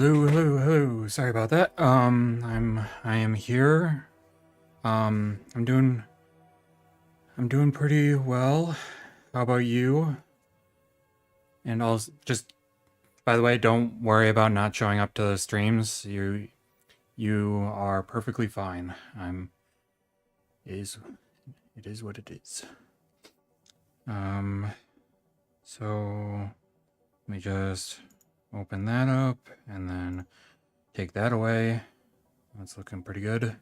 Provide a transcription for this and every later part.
Hello. Sorry about that. I am here. I'm doing pretty well. How about you? And also, just by the way, don't worry about not showing up to the streams. You are perfectly fine. It is it is what it is. Um, so let me just open that up and then take that away. That's looking pretty good.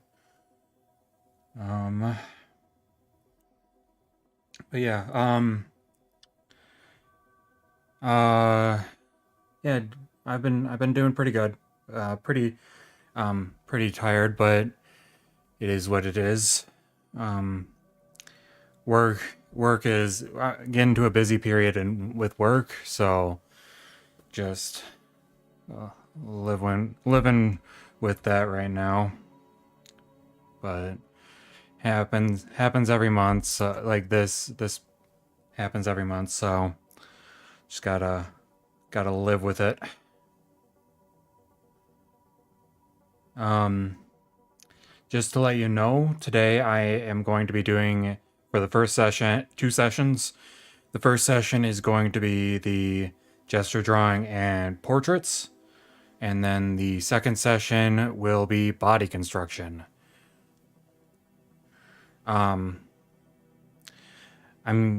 But yeah, uh, yeah, I've been doing pretty good. Pretty tired, but it is what it is. Um, work is getting to a busy period and with work, so just uh, living with that right now. But happens every month. So, like this happens every month, so just gotta live with it. Um, just to let you know, today I am going to be doing for the first session 2 sessions. The first session is going to be the gesture drawing and portraits, and then the second session will be body construction. I'm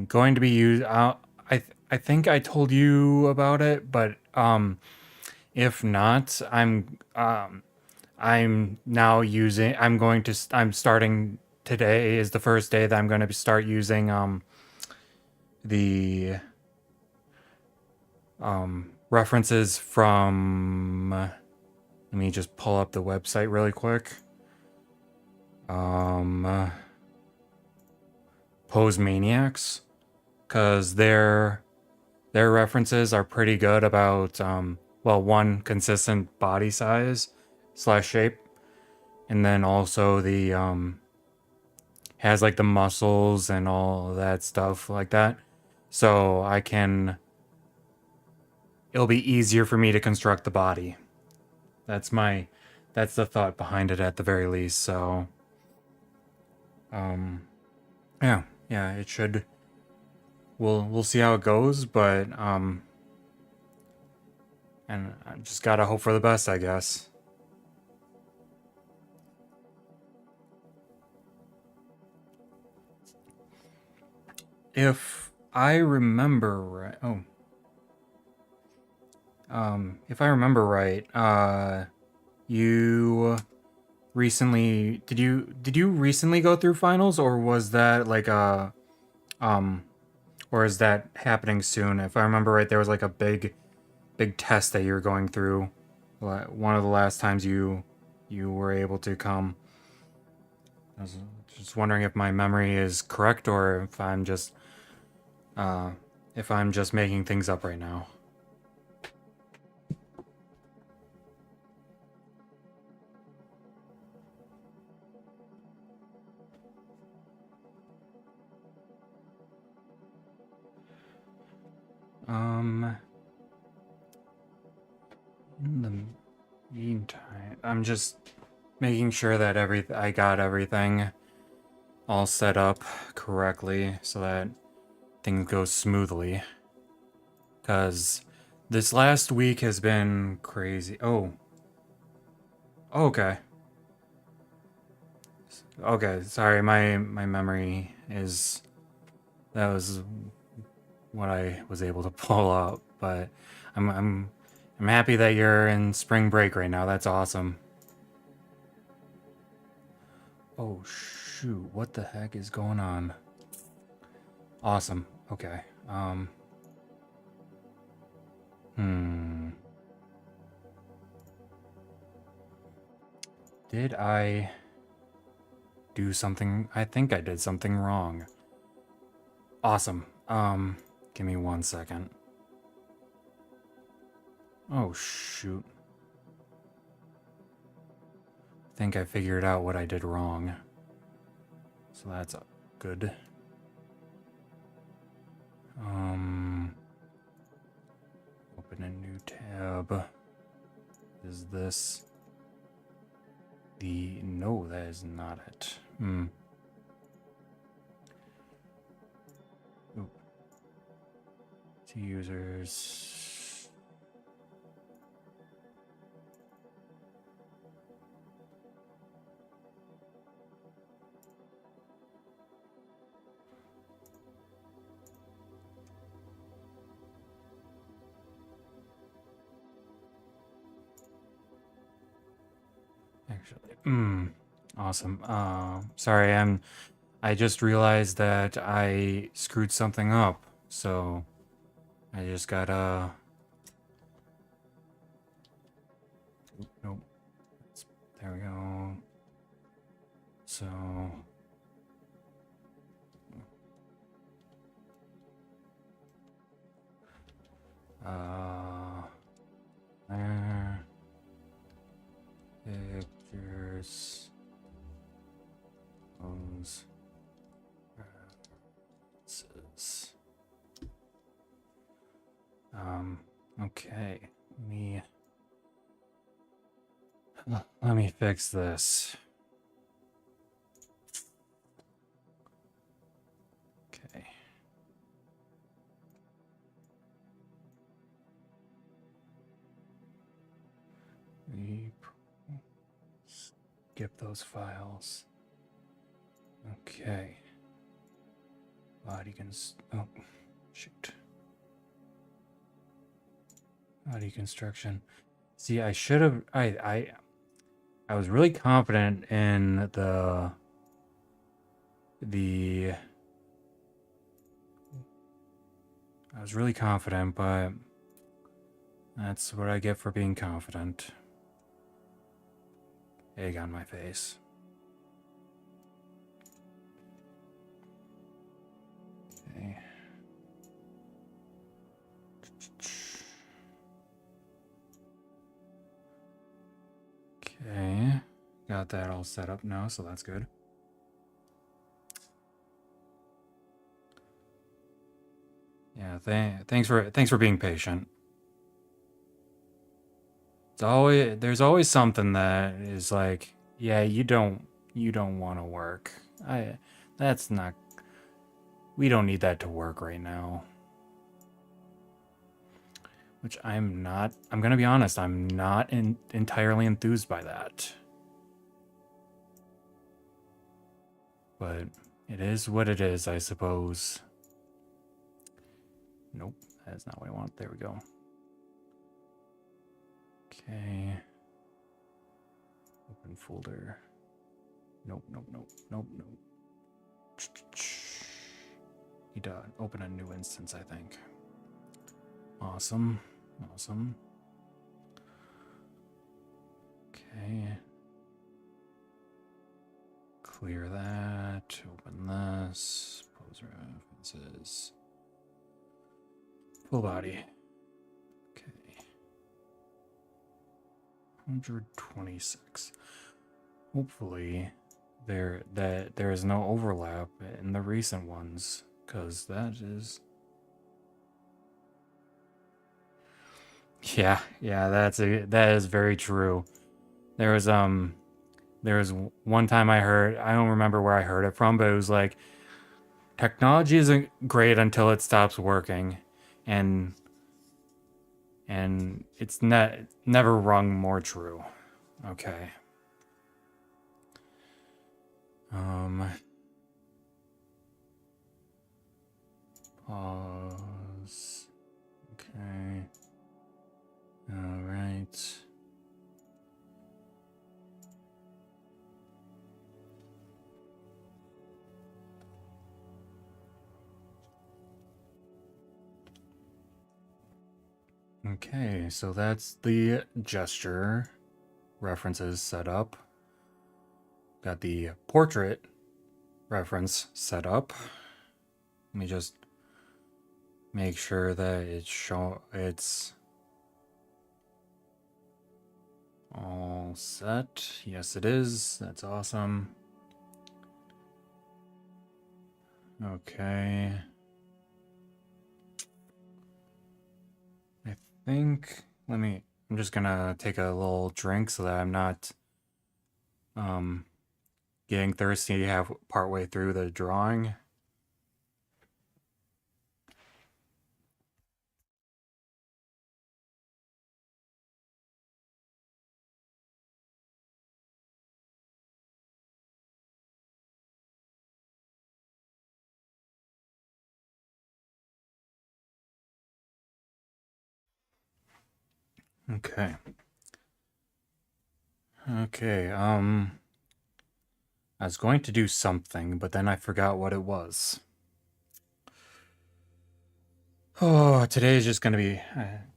going to be I think I told you about it, but if not, I'm now using. I'm starting today is the first day that I'm going to start using the references from. Let me just pull up the website really quick. Pose Maniacs, because their references are pretty good about well, one, consistent body size / shape, and then also the has like the muscles and all that stuff like that. So it'll be easier for me to construct the body. That's that's the thought behind it at the very least. So yeah, it should. We'll see how it goes, but and I just gotta hope for the best, I guess. If I remember right, if I remember right, you recently did you recently go through finals, or was that like um or is that happening soon? If I remember right, there was like a big test that you're going through. One of the last times you were able to come. I was just wondering if my memory is correct, or if I'm just making things up right now. In the meantime, I'm just making sure that I got everything all set up correctly so that things go smoothly. Cause this last week has been crazy. Okay. Okay, sorry, my memory is that was what I was able to pull up, but I'm I'm I'm happy that you're in spring break right now. That's awesome. Oh shoot, what the heck is going on? Awesome. Okay. Did I do something? I think I did something wrong. Awesome. Give me 1 second. Oh shoot. I think I figured out what I did wrong. So that's good. Open a new tab. Is this the... No, that is not it. Oop. To users. Actually, awesome. Sorry, I just realized that I screwed something up, so I just gotta... Nope. There we go. So... There. Pictures. Phones. References. Okay. Let me fix this. Okay. Skip those files. Okay. Body oh, shoot. Body construction. See, I should have... I was really confident in the... I was really confident, but... That's what I get for being confident. Egg on my face. Okay. Okay. Got that all set up now, so that's good. Yeah, thanks for being patient. There's always something that is like, yeah, you don't want to work. That's not... We don't need that to work right now. Which I'm gonna be honest, I'm not entirely enthused by that. But it is what it is, I suppose. Nope, that is not what I want. There we go. Okay. Open folder. Nope. Need to open a new instance, I think. Awesome. Okay. Clear that. Open this. Pose references. Full body. Okay. 126. Hopefully there is no overlap in the recent ones, because that is... Yeah, that is very true. There was one time I don't remember where I heard it from, but it was like, technology isn't great until it stops working, and it's never rung more true. Okay. Pause. Okay. All right. Okay, so that's the gesture references set up. Got the portrait reference set up. Let me just make sure that it's all set. Yes, it is. That's awesome. Okay. I think, let me I'm just gonna take a little drink so that I'm not getting thirsty half partway through the drawing. Okay. Okay, I was going to do something, but then I forgot what it was. Oh, today's just gonna be.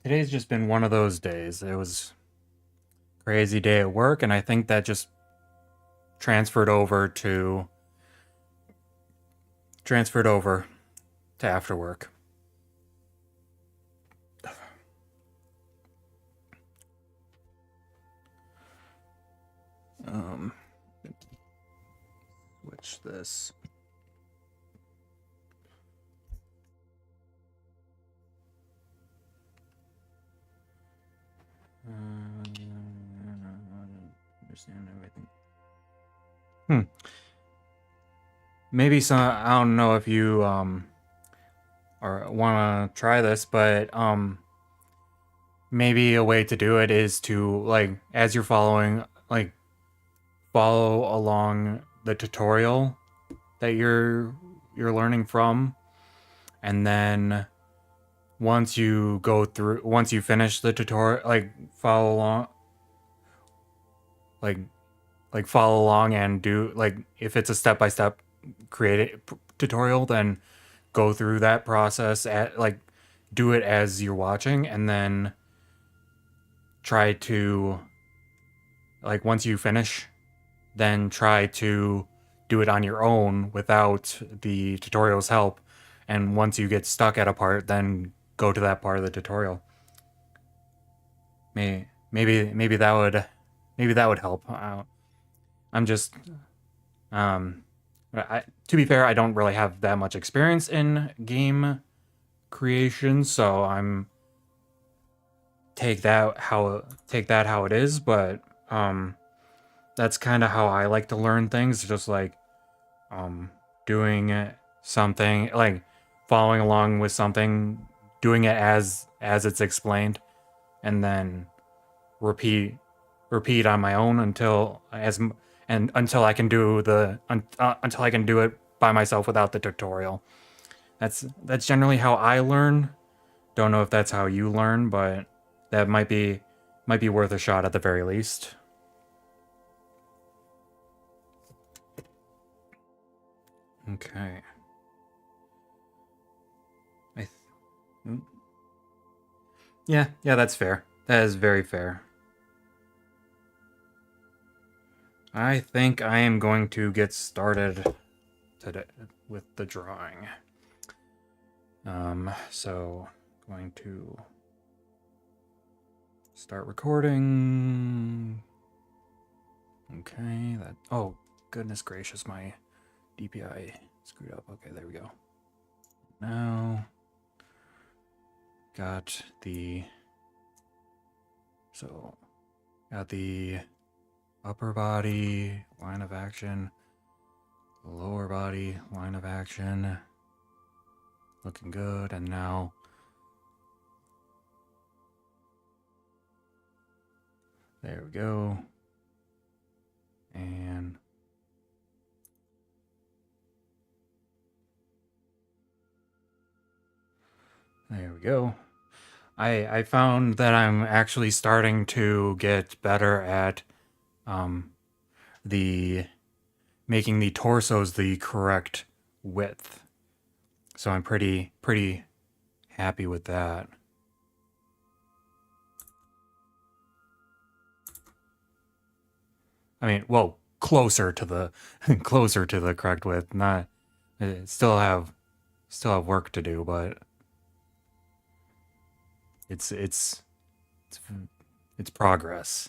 Today's just been one of those days. It was a crazy day at work, and I think that just transferred over to after work. Um, switch this. Understand everything. Maybe some. I don't know if you or want to try this, but maybe a way to do it is to, like, as you're following, like, follow along the tutorial that you're learning from, and then once you finish the tutorial, like, follow along, like follow along and do, like, if it's a step-by-step create tutorial, then go through that process at, like, do it as you're watching, and then try to, like, once you finish, then try to do it on your own without the tutorial's help. And once you get stuck at a part, then go to that part of the tutorial. Maybe that would help. I'm just to be fair, I don't really have that much experience in game creation, so I'm take that how it is. But that's kind of how I like to learn things, just like doing something, like following along with something, doing it as it's explained, and then repeat on my own until I can do until I can do it by myself without the tutorial. That's generally how I learn. Don't know if that's how you learn, but that might be worth a shot at the very least. Okay. I th- mm. Yeah, that's fair. That is very fair. I think I am going to get started today with the drawing. So going to start recording. Okay, that. Oh, goodness gracious, my DPI screwed up. Okay, there we go. Now, got the. So, got the upper body line of action, lower body line of action. Looking good, and now. There we go. And there we go. I found that I'm actually starting to get better at the making the torsos the correct width. So I'm pretty happy with that. I mean, well, closer to the closer to the correct width. Not still have work to do, but it's it's progress.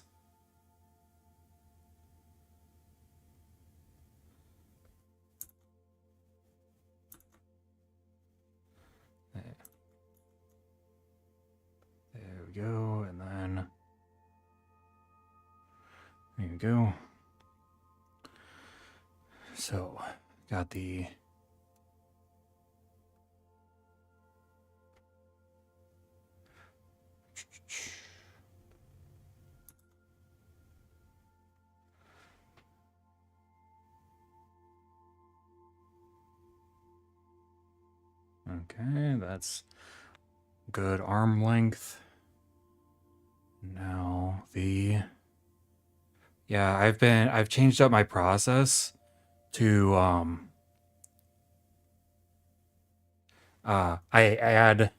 There we go, and then There you go. So, got the okay, that's good arm length. Now yeah, I've changed up my process to I add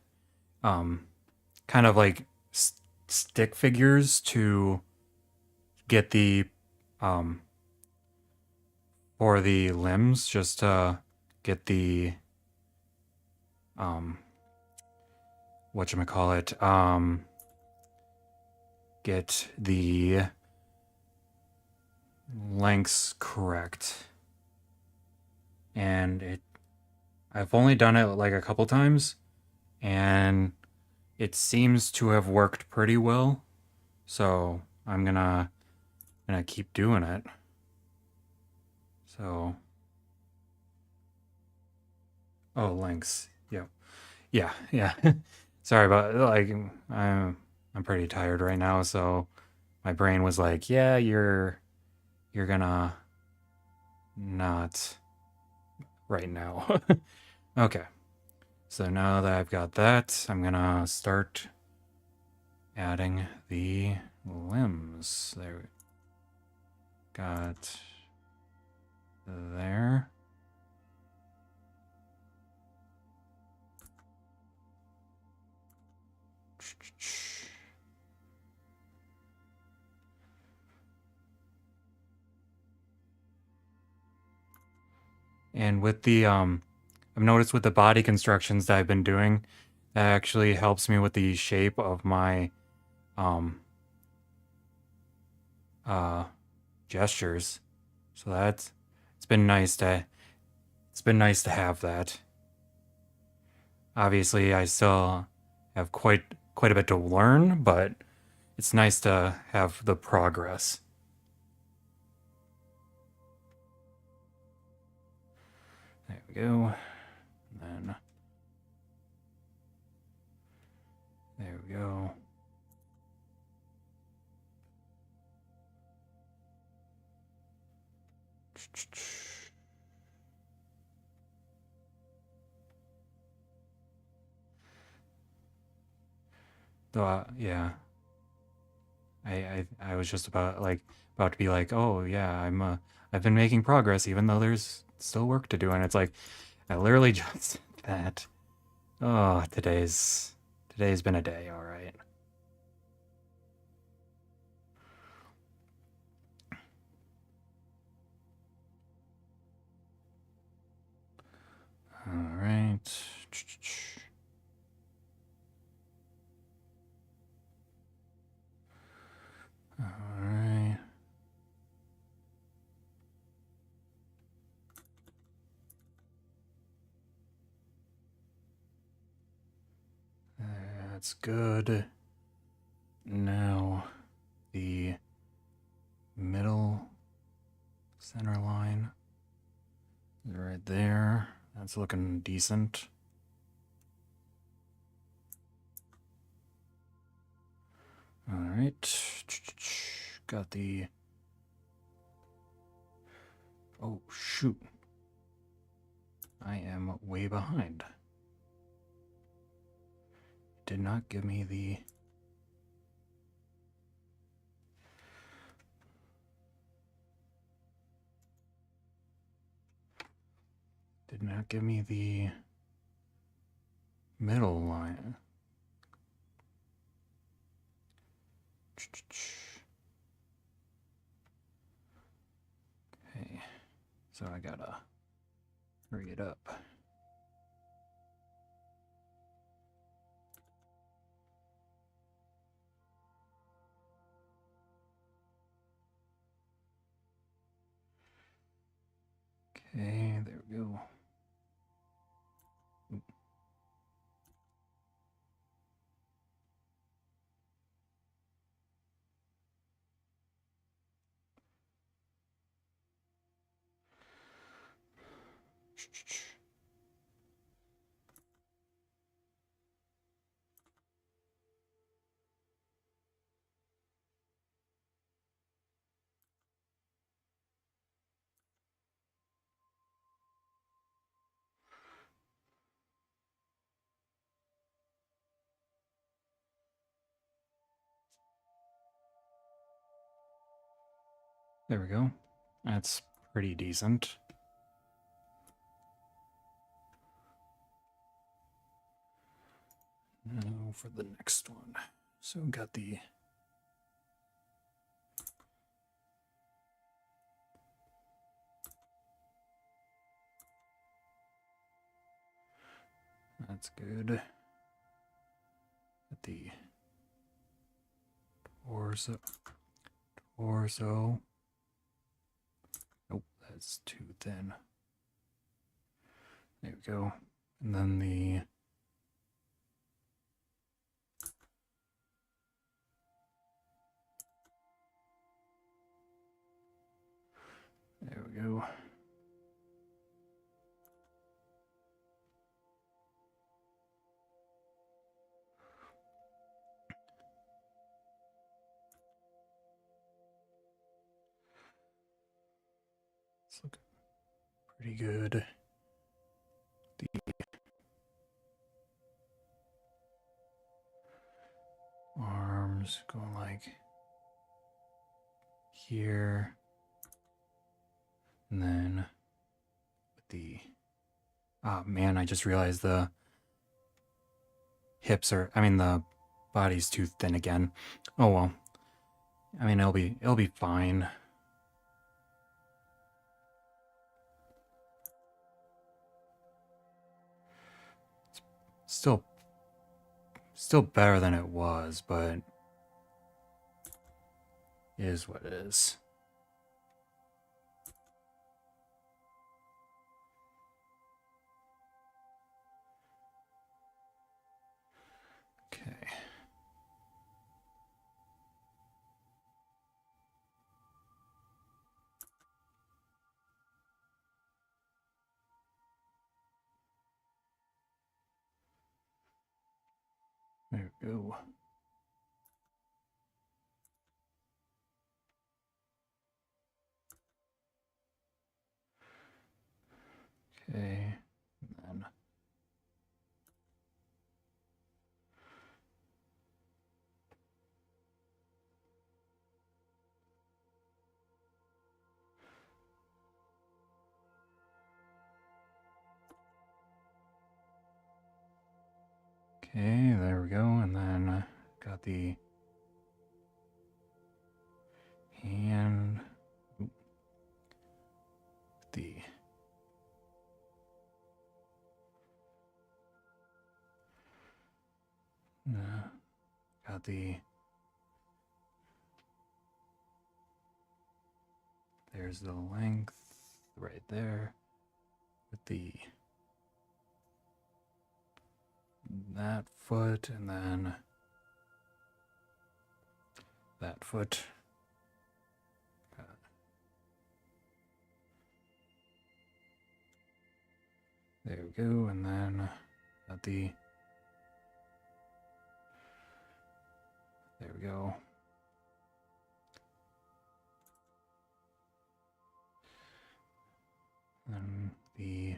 kind of like stick figures to get the um for the limbs, just to get the um whatchamacallit, get the lengths correct. And I've only done it like a couple times, and it seems to have worked pretty well. So I'm gonna keep doing it. So oh, lengths. Yep. Yeah. Sorry about like I'm pretty tired right now, so my brain was like, yeah, you're gonna not right now. Okay. So now that I've got that, I'm gonna start adding the limbs. There we got there. And with the I've noticed with the body constructions that I've been doing, that actually helps me with the shape of my um uh gestures. So that's it's been nice to have that. Obviously, I still have quite a bit to learn, but it's nice to have the progress. There we go. And then there we go. Yeah, I was just about to be like, oh yeah, I've been making progress even though there's still work to do, and it's like I literally just did that. Oh, today's been a day, all right. All right. All right. That's good. Now the middle center line is right there. That's looking decent. All right. Got the. Oh, shoot. I am way behind. Did not give me the. Did not give me the middle line. Okay, so I gotta hurry it up. Okay, there we go. There we go. That's pretty decent. Now for the next one. So we got the that's good. Got the torso. Nope, that's too thin. There we go. And then there we go. It's looking pretty good. The arms going like here. And then with the man, I just realized the hips are the body's too thin again. Oh well. I mean it'll be fine. Still better than it was, but it is what it is. Okay. There we go. Okay, and then okay, there we go, and then got the hand, the got the there's the length right there with the that foot and then that foot. There we go, and then got the there we go. And the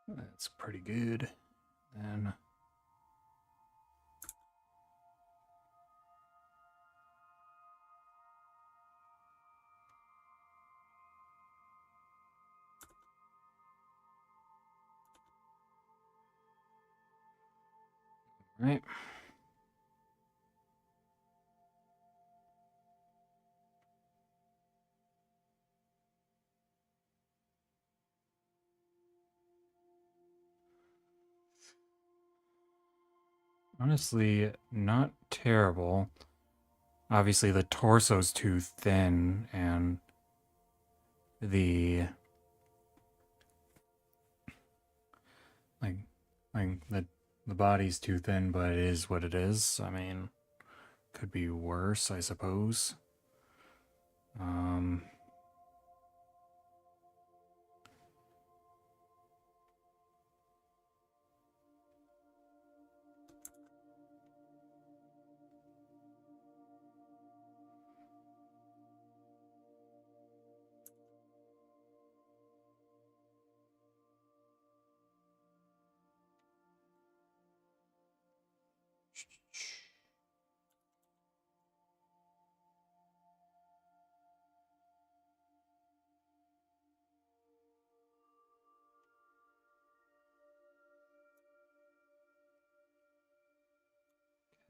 that's pretty good. Then right. Honestly, not terrible. Obviously, the torso's too thin, and the like, the body's too thin, but it is what it is. I mean, could be worse, I suppose. Um,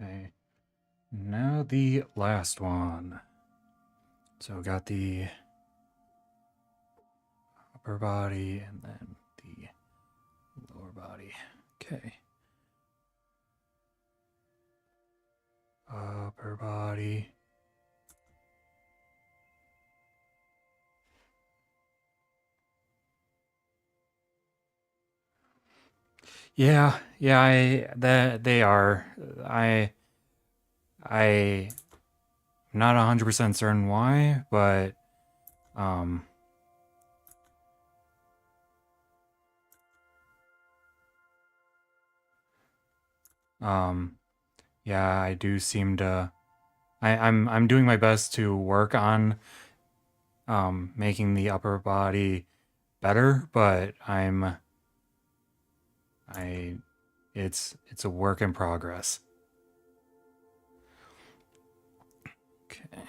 okay. Now the last one. So got the upper body and then the lower body. Okay. Upper body. Yeah, I that they are. I I'm not 100% certain why, but um um yeah, I do seem to I'm doing my best to work on making the upper body better, but I it's a work in progress. Okay.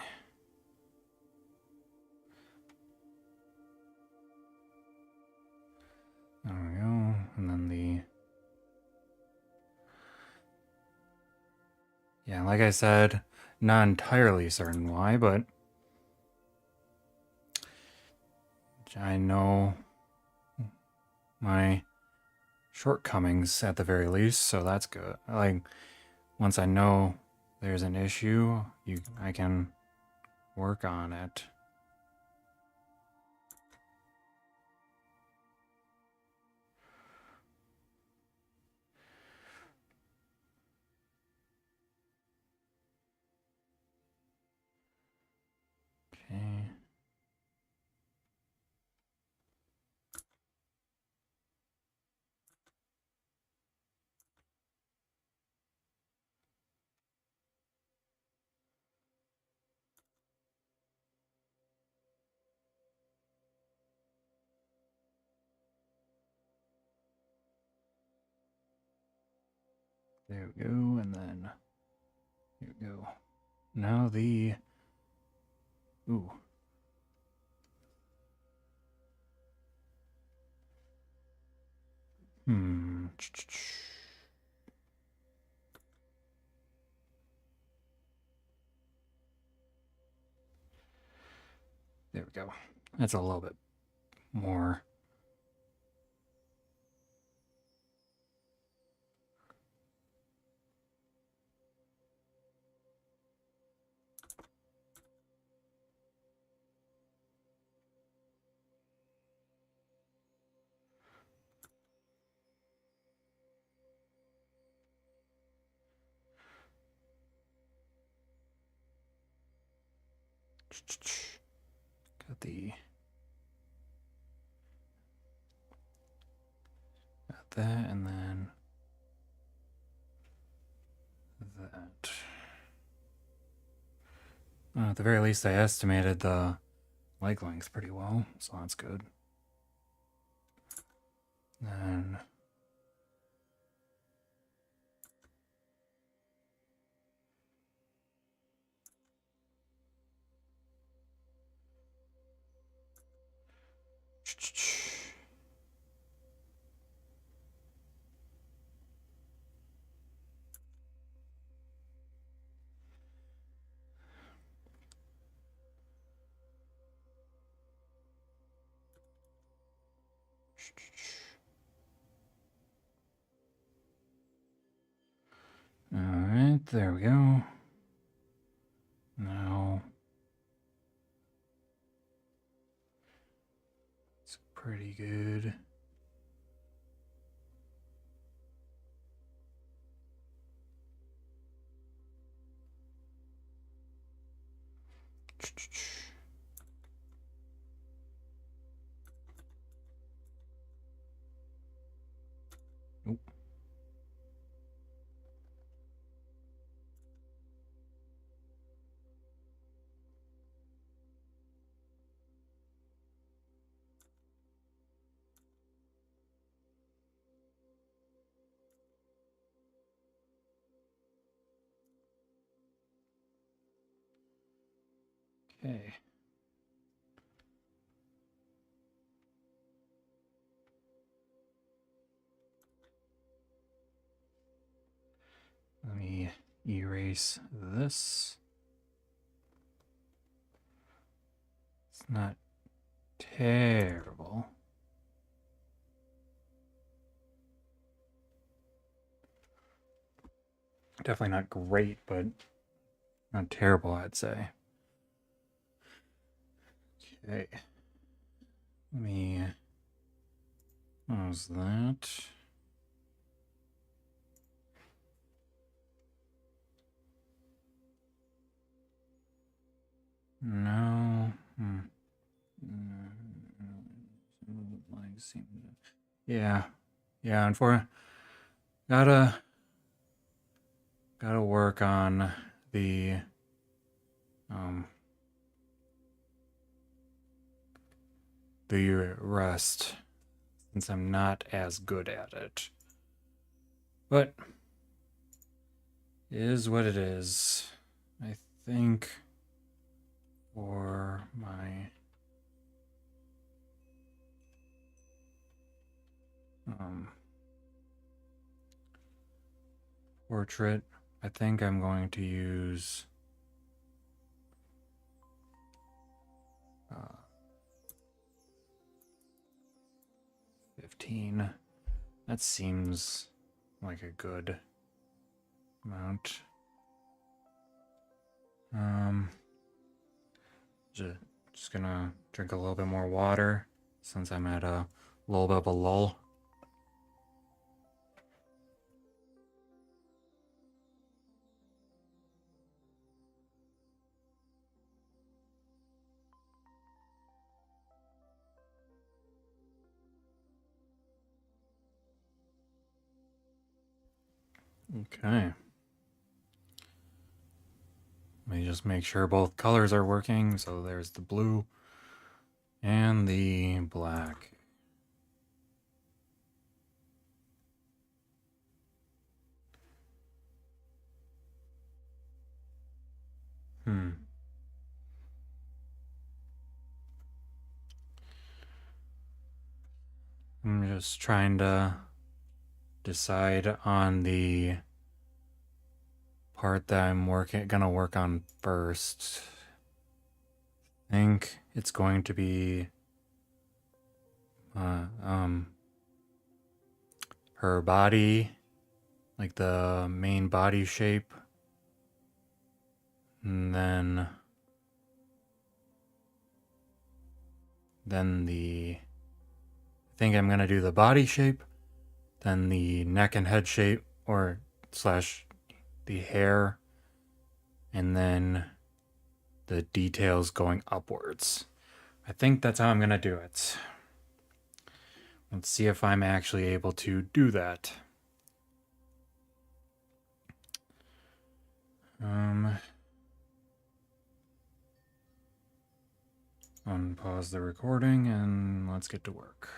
There we go. And then yeah, like I said, not entirely certain why, but I know my shortcomings at the very least, so that's good. Like once I know there's an issue, I can work on it. Okay. There we go, and then here we go. Now the ooh. Hmm. There we go. That's a little bit more. Got that, and then that. At the very least, I estimated the leg length pretty well, so that's good. Then Alright, there we go. Now, it's pretty good. Nope. Okay. Let me erase this. It's not terrible. Definitely not great, but not terrible, I'd say. Okay. Let me pause that. No. Yeah. Yeah, unfortunately, gotta work on the the rest since I'm not as good at it. But it is what it is. I think for my portrait, I think I'm going to use 15. That seems like a good amount. Just gonna drink a little bit more water since I'm at a little bit of a lull. Okay. Let me just make sure both colors are working. So there's the blue and the black. I'm just trying to decide on the part that I'm gonna work on first. I think it's going to be her body, like the main body shape, and then I think I'm gonna do the body shape, then the neck and head shape, or slash the hair, and then the details going upwards. I think that's how I'm gonna do it. Let's see if I'm actually able to do that. Unpause the recording and let's get to work.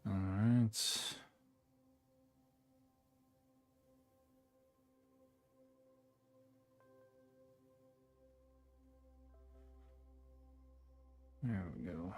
All right. There we go.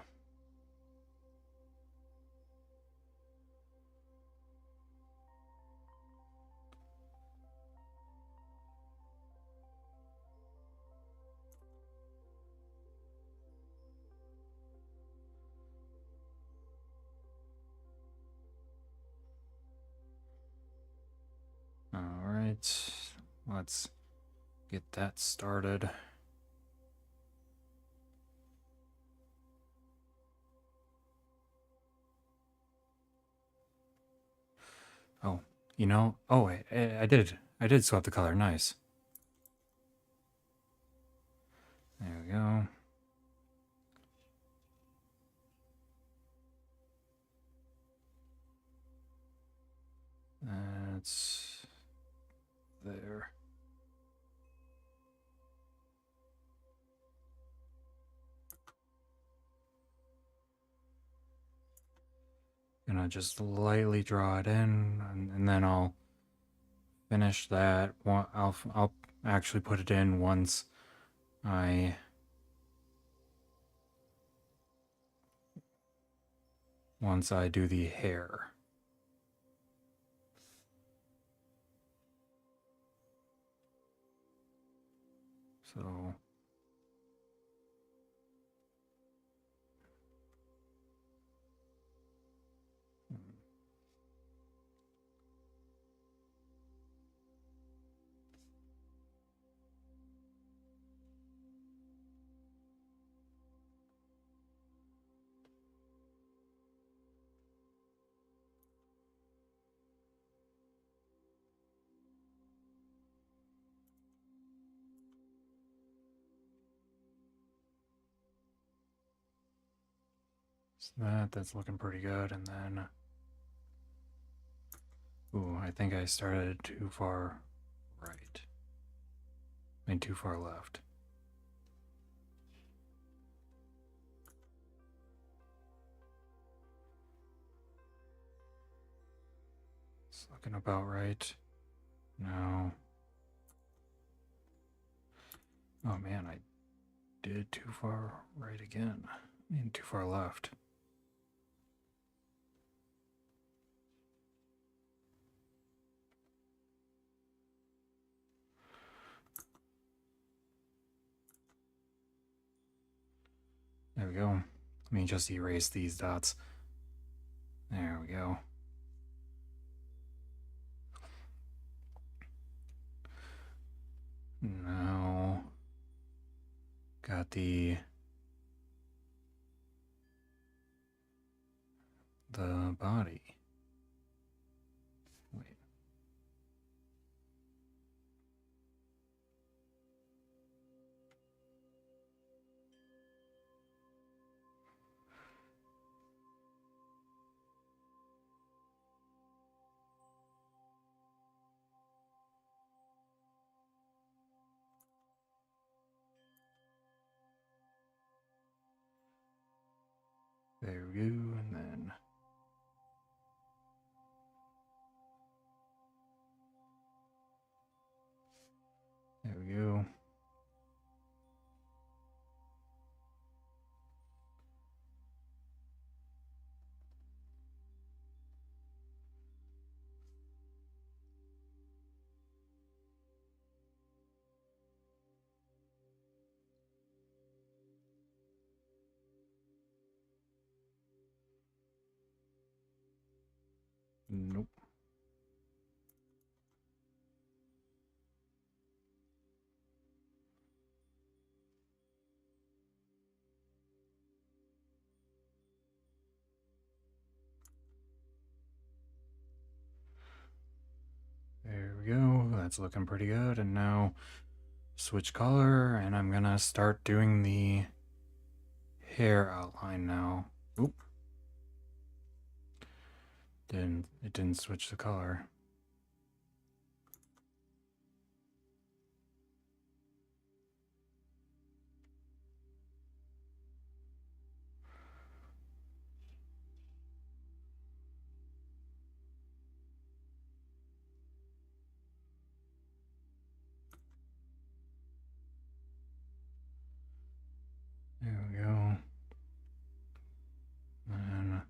Alright, let's get that started. Oh, you know, oh, I did swap the color, nice. There we go. That's there. Gonna just lightly draw it in, and then I'll finish that. I'll actually put it in once I do the hair. So that's looking pretty good, and then ooh, I think I started too far right. I mean, too far left. It's looking about right. No. Oh man, I did too far right again. I mean, too far left. There we go. Let me just erase these dots. There we go. Now, got the body. Wait. There we go, and then there we go. Nope. There we go. That's looking pretty good. And now switch color, and I'm gonna start doing the hair outline now. Oop. It didn't switch the color. There we go. And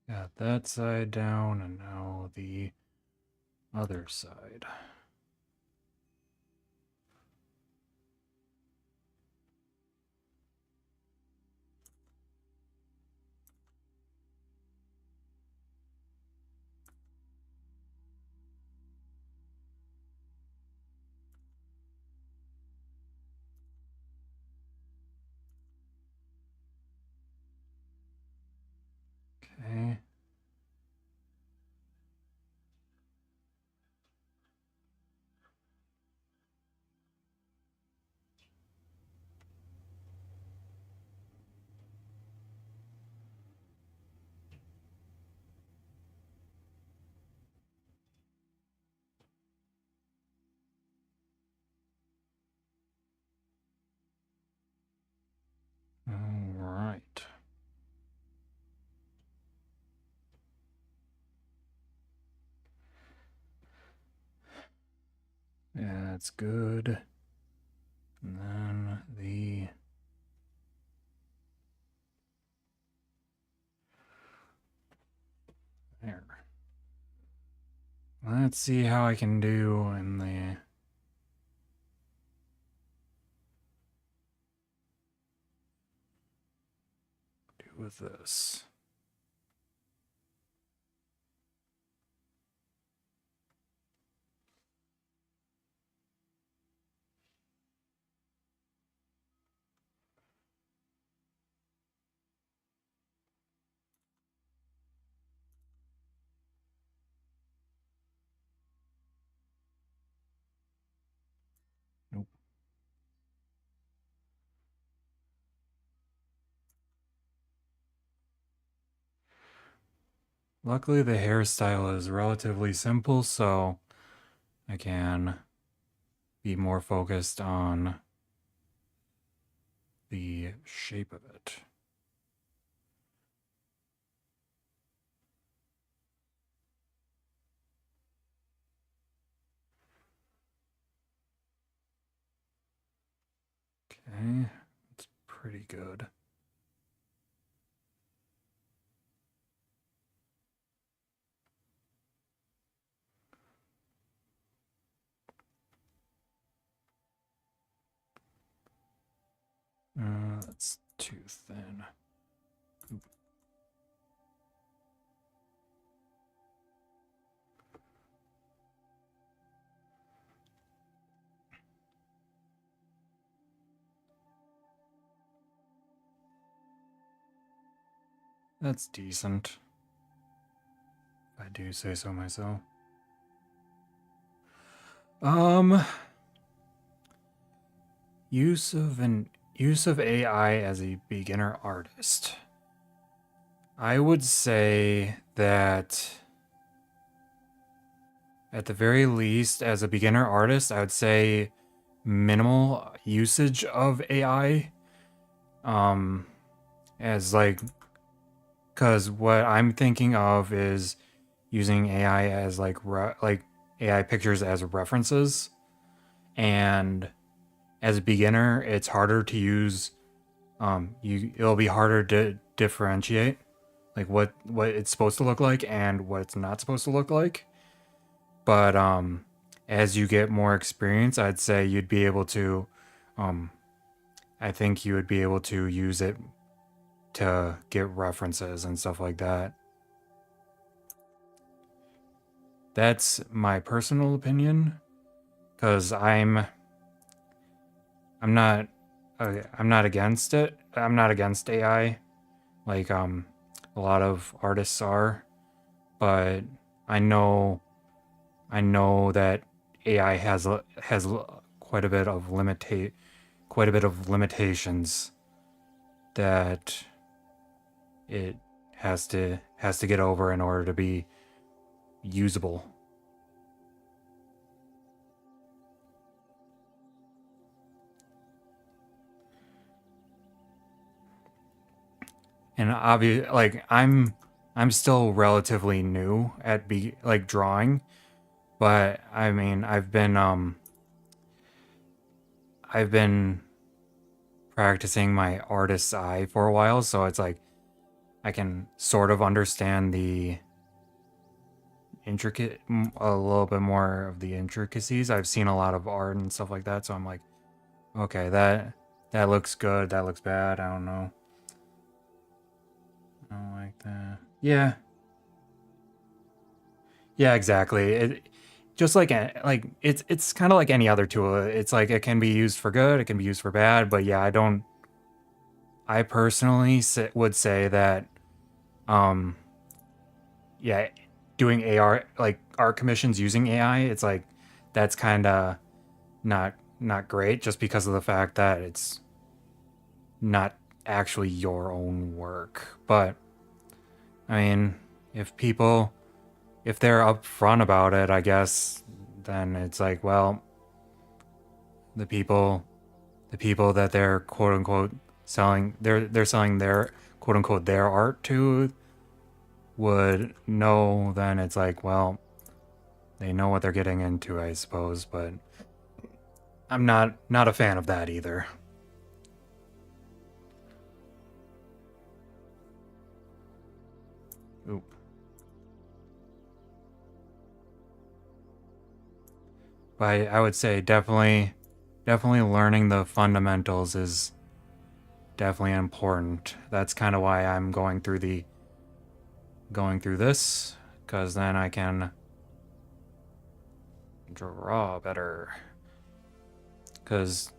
Got that side down, and now the other side. Okay. All right. Yeah, that's good. And then the there. Let's see how I can do in the do with this. Nope. Luckily, the hairstyle is relatively simple, so I can be more focused on the shape of it. Okay, that's pretty good. That's too thin. Oop. That's decent, if I do say so myself. Um, use of AI as a beginner artist. I would say that at the very least, as a beginner artist, I would say minimal usage of AI. As like, because what I'm thinking of is using AI as like AI pictures as references, and as a beginner, it's harder to use. It'll be harder to differentiate like what it's supposed to look like and what it's not supposed to look like. But as you get more experience, I'd say you'd be able to, um, I think you would be able to use it to get references and stuff like that. That's my personal opinion, because I'm not I'm not against it. I'm not against AI like a lot of artists are, but I know I know that AI has quite a bit of limitations that it has to get over in order to be usable. And obvious like I'm still relatively new at be like drawing, but I mean I've been practicing my artist's eye for a while, so it's like I can sort of understand the a little bit more of the intricacies. I've seen a lot of art and stuff like that, so I'm like, okay, that looks good, that looks bad, I don't know. I don't like that. Yeah. Yeah, exactly. It just like it's kind of like any other tool. It's like it can be used for good, it can be used for bad, but yeah, I personally would say that um yeah, doing AR like art commissions using AI, it's like that's kind of not great just because of the fact that it's not actually your own work. But I mean, if people if they're upfront about it, I guess then it's like, well, the people the people that they're quote unquote selling they're selling their quote unquote their art to would know, then it's like, well, they know what they're getting into, I suppose, but I'm not a fan of that either. Oop. But I would say definitely learning the fundamentals is definitely important. That's kind of why I'm going through this, because then I can draw better. Because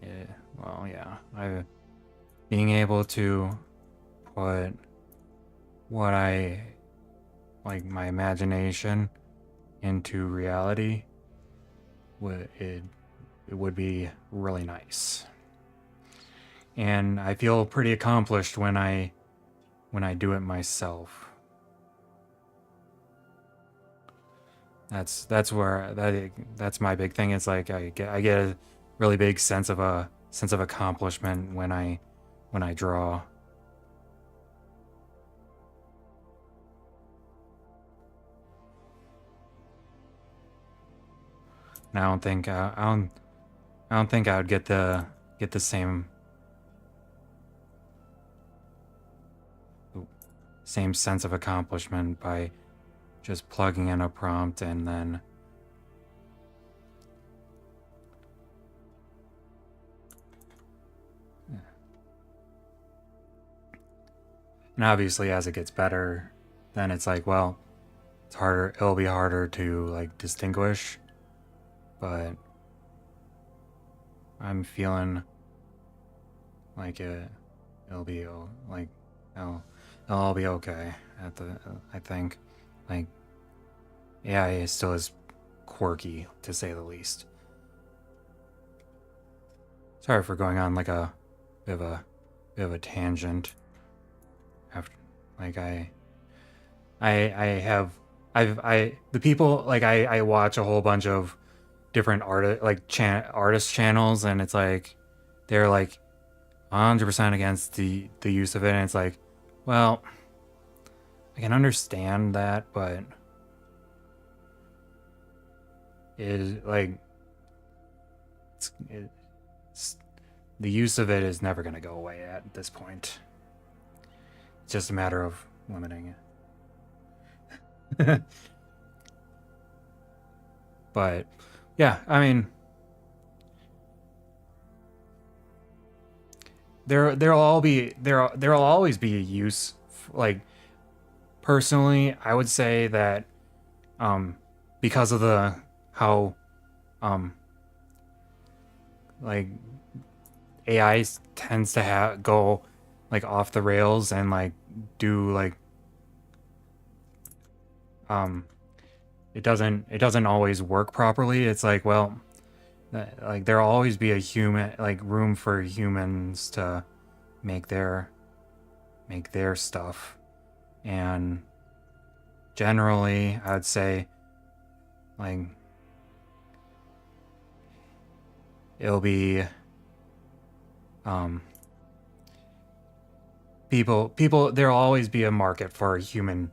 yeah, well, yeah, I being able to put what I like my imagination into reality would it would be really nice. And I feel pretty accomplished when I do it myself. That's where that's my big thing. It's like I get a really big sense of accomplishment when I draw. And I don't think I would get the same sense of accomplishment by just plugging in a prompt and then and obviously as it gets better, then it's like, well, it'll be harder to like distinguish, but I'm feeling like it'll be like it'll, it'll all be okay at the I think like AI still is quirky to say the least. Sorry for going on like a bit of a bit of a tangent. After like I have I the people like I watch a whole bunch of different artist channels, and it's like they're like 100% against the use of it, and it's like, well, I can understand that, but is like it's the use of it is never going to go away at this point. It's just a matter of limiting it. But yeah, I mean, there'll always be a use. Like personally, I would say that um, because of the how um, like AI tends to go like off the rails and like do like um, it doesn't always work properly. It's like, well, like there'll always be a human like room for humans to make their make their stuff, and generally I would say like it'll be um people there'll always be a market for human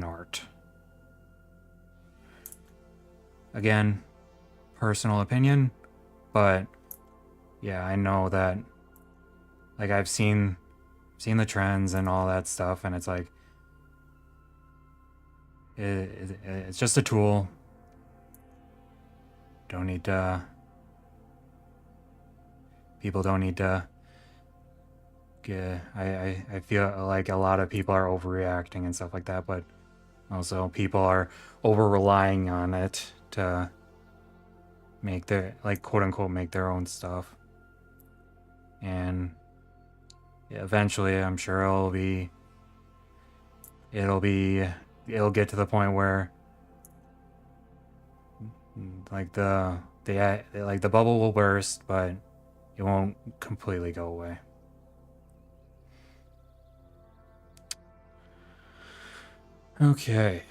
art. Again, personal opinion, but yeah, I know that like I've seen the trends and all that stuff, and it's like it's just a tool. Don't need to. People don't need to. I feel like a lot of people are overreacting and stuff like that, but also people are over relying on it to make their, like, quote unquote, make their own stuff. And eventually I'm sure it'll get to the point where like the bubble will burst, but it won't completely go away. Okay.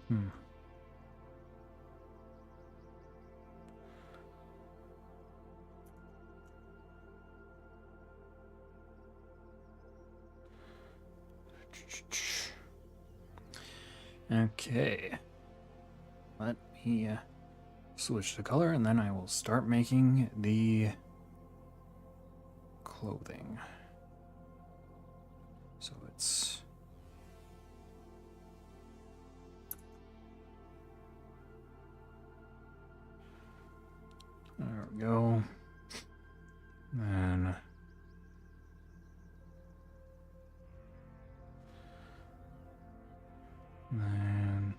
Hmm. Okay. Let me switch the color, and then I will start making the clothing. So it's there we go. And then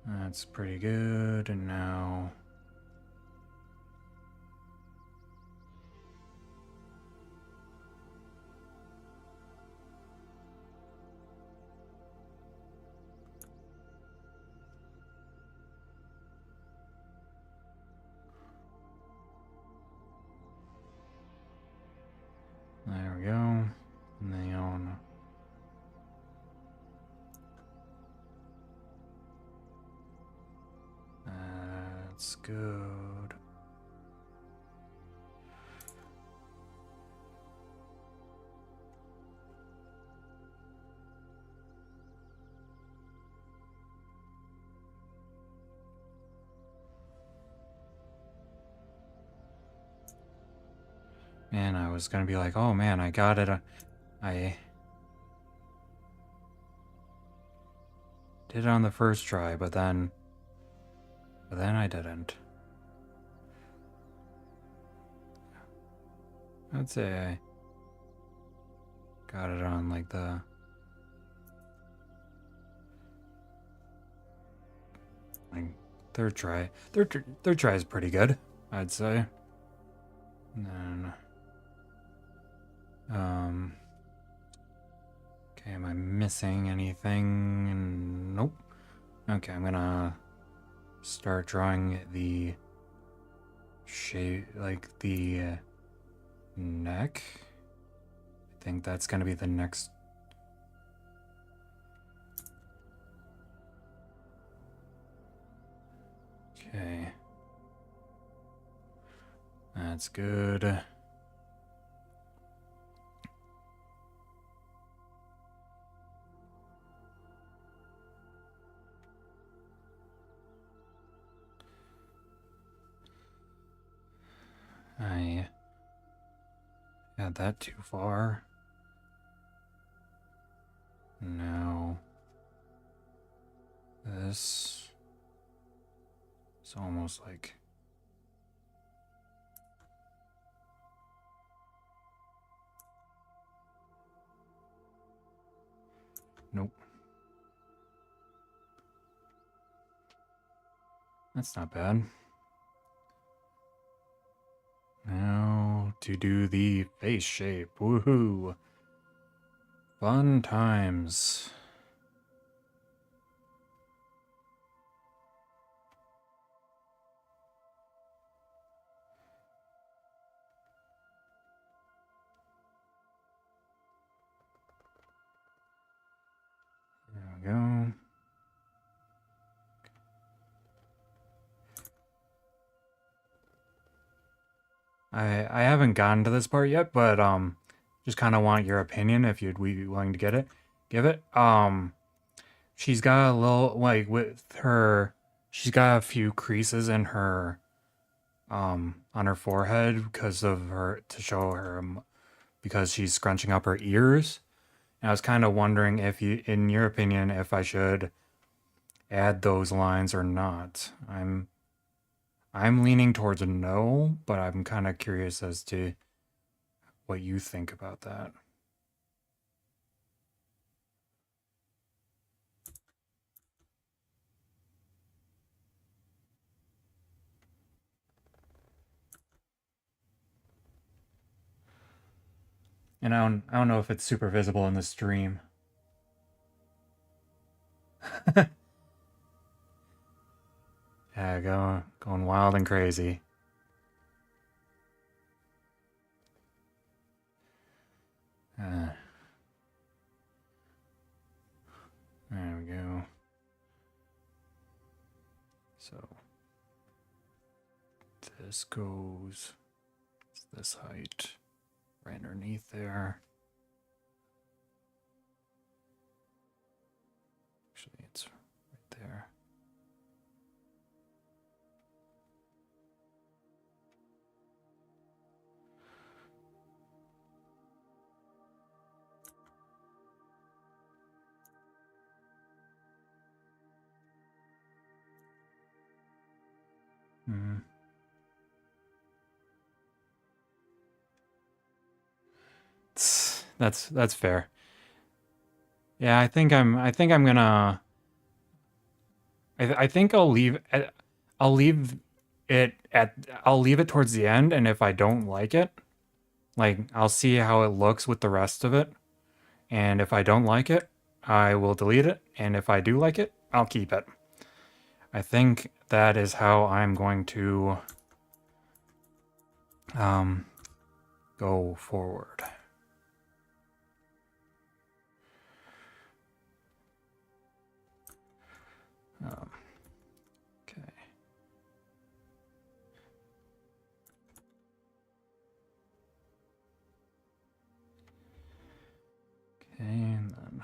that's pretty good. And now there we go. Now that's good. Man, I was gonna be like, oh man, I got it. I did it on the first try, but then I didn't. I'd say I got it on like the third try. Third try is pretty good, I'd say. And then okay, am I missing anything? Nope. Okay, I'm gonna start drawing the shape, like the neck. I think that's gonna be the next. Okay. That's good. I had that too far. Now this is almost like nope. That's not bad. Now to do the face shape. Woohoo! Fun times. There we go. I haven't gotten to this part yet, but just kind of want your opinion if you'd be willing to get it. Give it. She's got a little like with her. She's got a few creases in her on her forehead because of her to show her because she's scrunching up her ears. And I was kind of wondering if you, in your opinion, if I should add those lines or not. I'm leaning towards a no, but I'm kind of curious as to what you think about that. And I don't know if it's super visible in the stream. Yeah, going wild and crazy. Uh, there we go. So this goes this height right underneath there. Actually, it's right there. Mm-hmm. That's fair. Yeah, I think I'm gonna I think I'll leave it at I'll leave it towards the end, and if I don't like it, like I'll see how it looks with the rest of it, and if I don't like it, I will delete it, and if I do like it, I'll keep it. I think that is how I'm going to um go forward. Um, okay. Okay, and then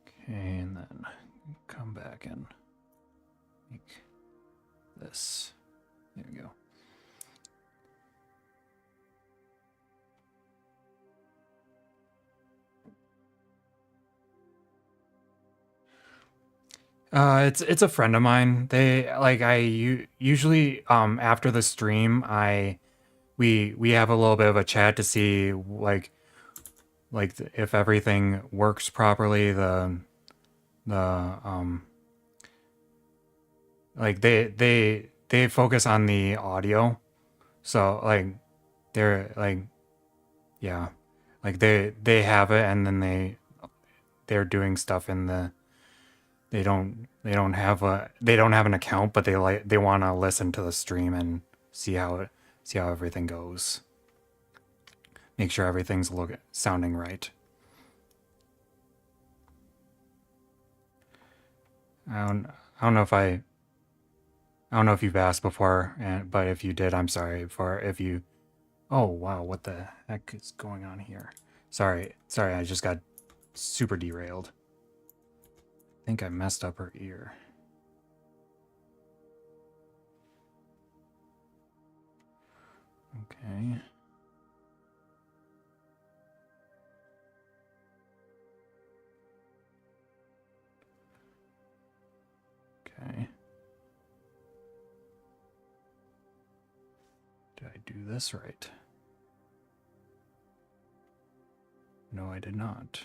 okay, and then come back and make this. There we go. It's a friend of mine. They like usually after the stream we have a little bit of a chat to see if everything works properly. The like they focus on the audio, so like they're like yeah, like they have it and then they're doing stuff in the they don't have an account, but they want to listen to the stream and see how everything goes. Make sure everything's sounding right. I don't know if I don't know if you've asked before, but if you did, I'm sorry for if you. Oh wow, what the heck is going on here? Sorry, I just got super derailed. I think I messed up her ear. Okay. Okay. Did I do this right? No, I did not.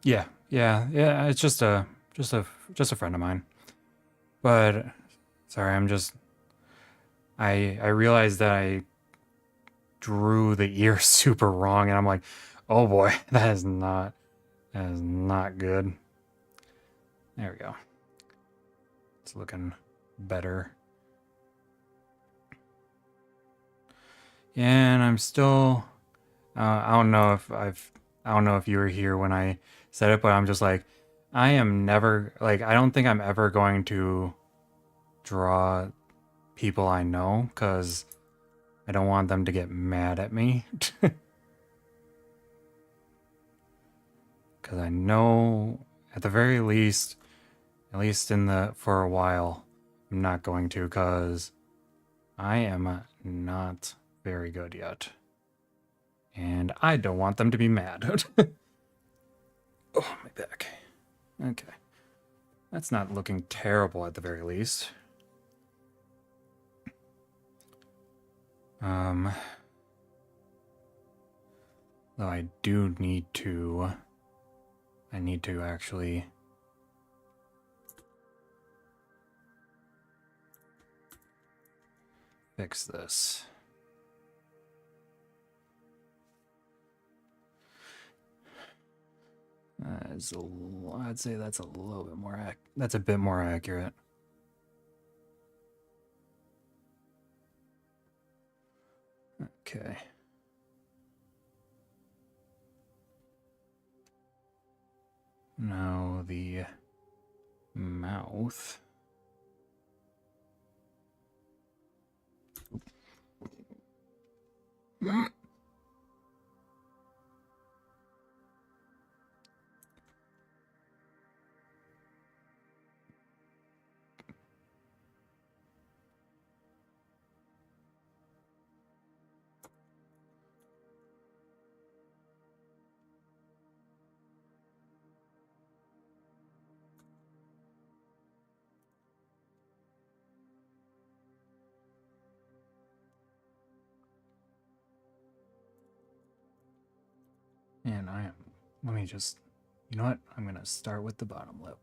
Yeah, Yeah, it's just a friend of mine. But sorry, I realized that I drew the ear super wrong, and I'm like, oh boy, that is not good. There we go. It's looking better. And I'm still I don't know if you were here when I said it, but I'm just like, I am never like I don't think I'm ever going to draw people I know because I don't want them to get mad at me. Because I know at the very least, at least in the for a while, I'm not going to because I am not very good yet. And I don't want them to be mad. Oh, my back. Okay. That's not looking terrible at the very least. Um, though I need to actually fix this. I'd say that's a little bit more that's a bit more accurate. Okay. Now the mouth. And let me just, you know what? I'm going to start with the bottom lip.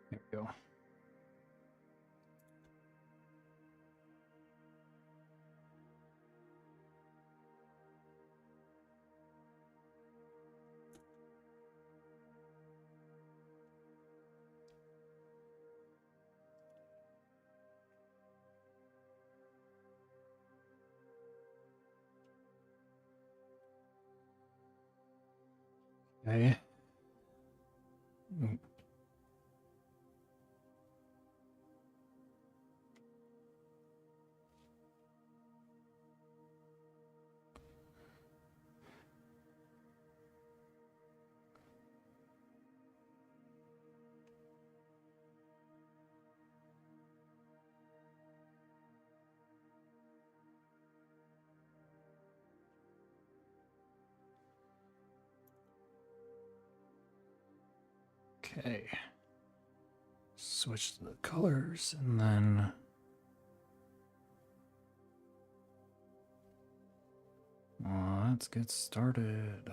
There we go. Okay. Okay. Switch to the colors and then let's get started.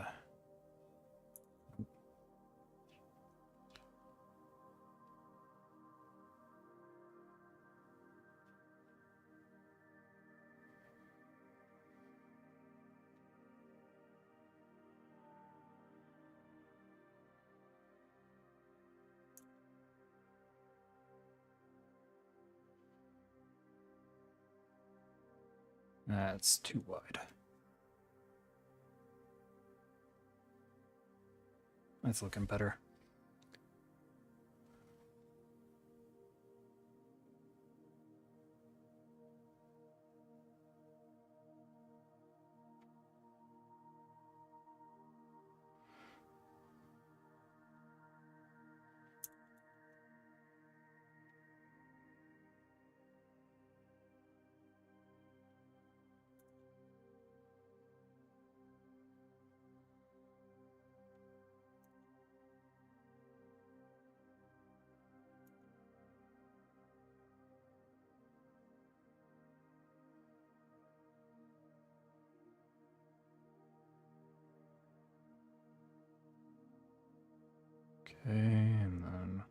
That's too wide. That's looking better. Okay, and then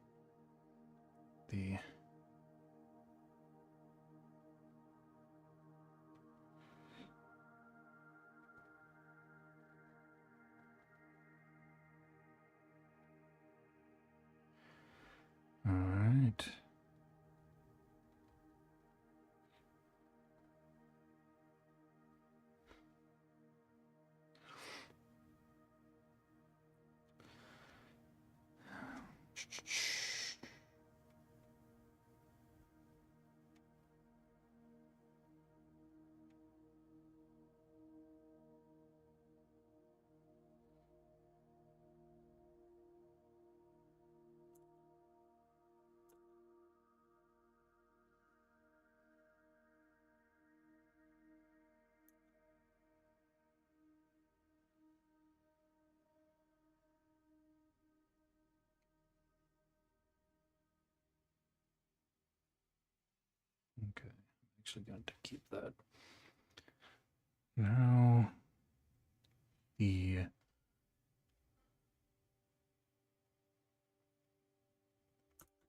the all right. Okay, I'm actually going to keep that. Now the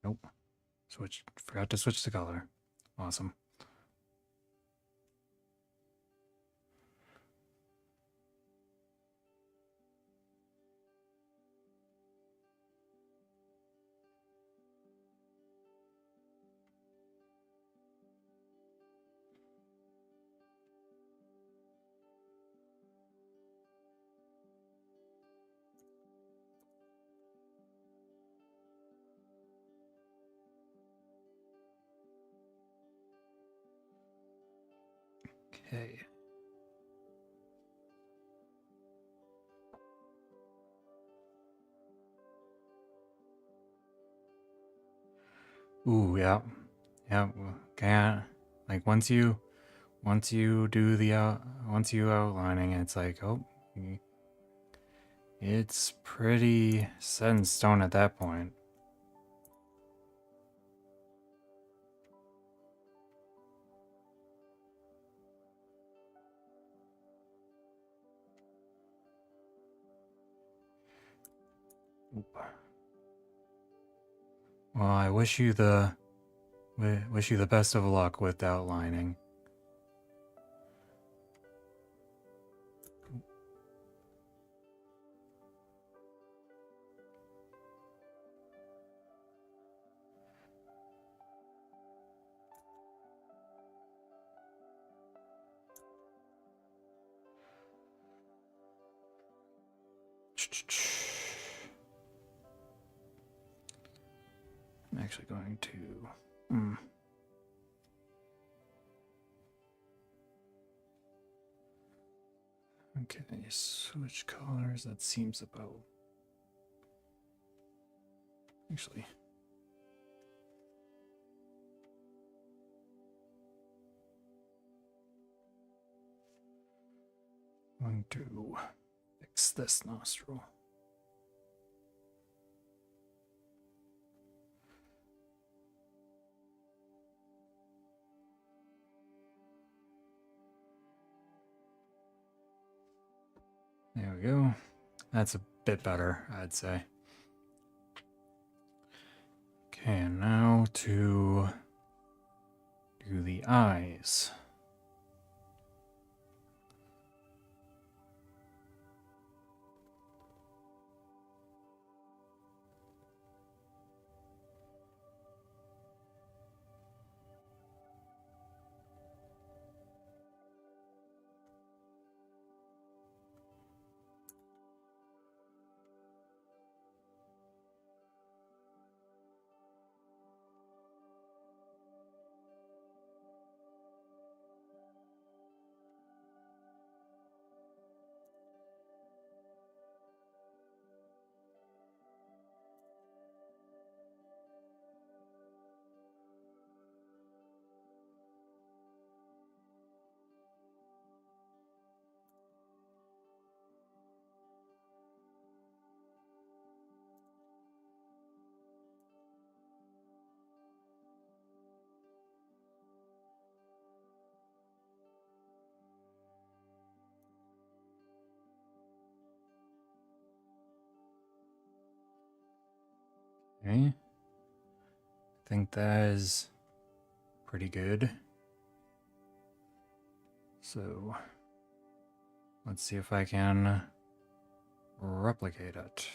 nope. Forgot to switch the color. Awesome. Okay. Ooh, yeah. Yeah, can't like once you do the once you outlining, it's like, oh, it's pretty set in stone at that point. Oop. Well, I wish you the best of luck with outlining. I'm actually going to. Okay, switch colors. That seems about. Actually. Going to fix this nostril. There we go. That's a bit better, I'd say. Okay, and now to do the eyes. Okay. I think that is pretty good. So let's see if I can replicate it.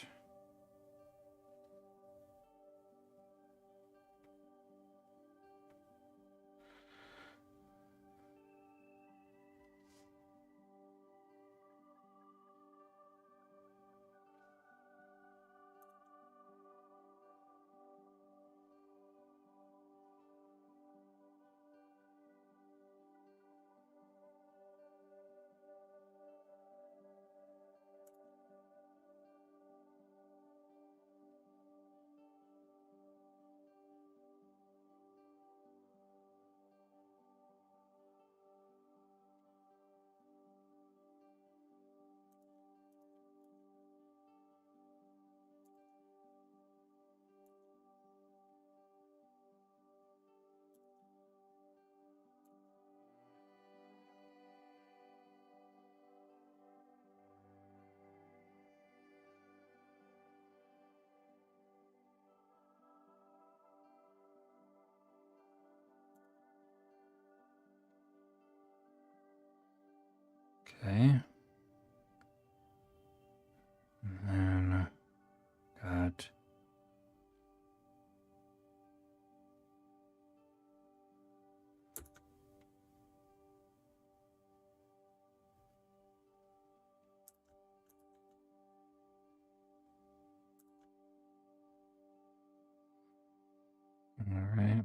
Okay. And then got all right.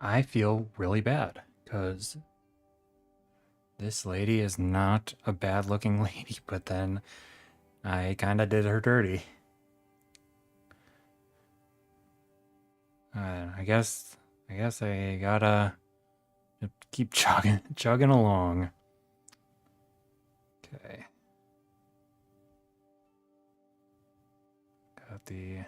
I feel really bad because this lady is not a bad looking lady, but then I kind of did her dirty. I guess I gotta keep chugging along. Okay. Got the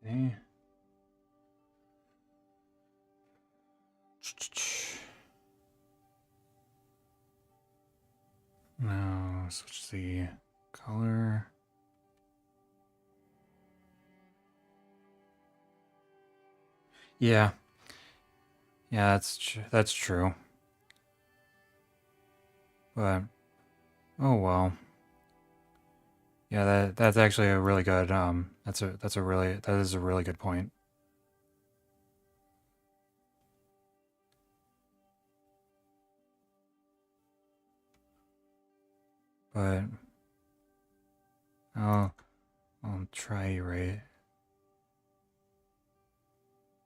okay. Now switch the color. Yeah, yeah, that's true. But oh well. Yeah, that's actually a really good that is a really good point. But I'll try right.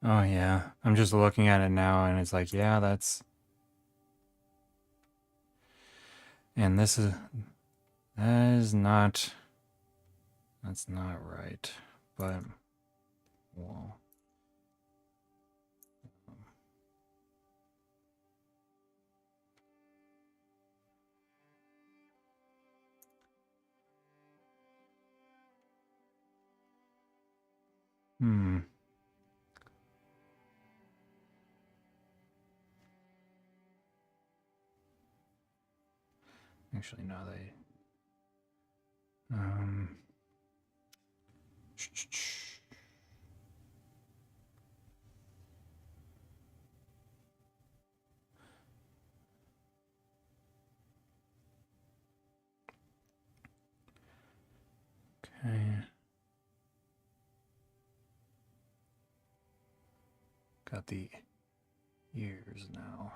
Oh yeah, I'm just looking at it now and it's like, yeah, and that is not that's not right. But well, hmm. Actually, no, they um. Okay. Got the ears now.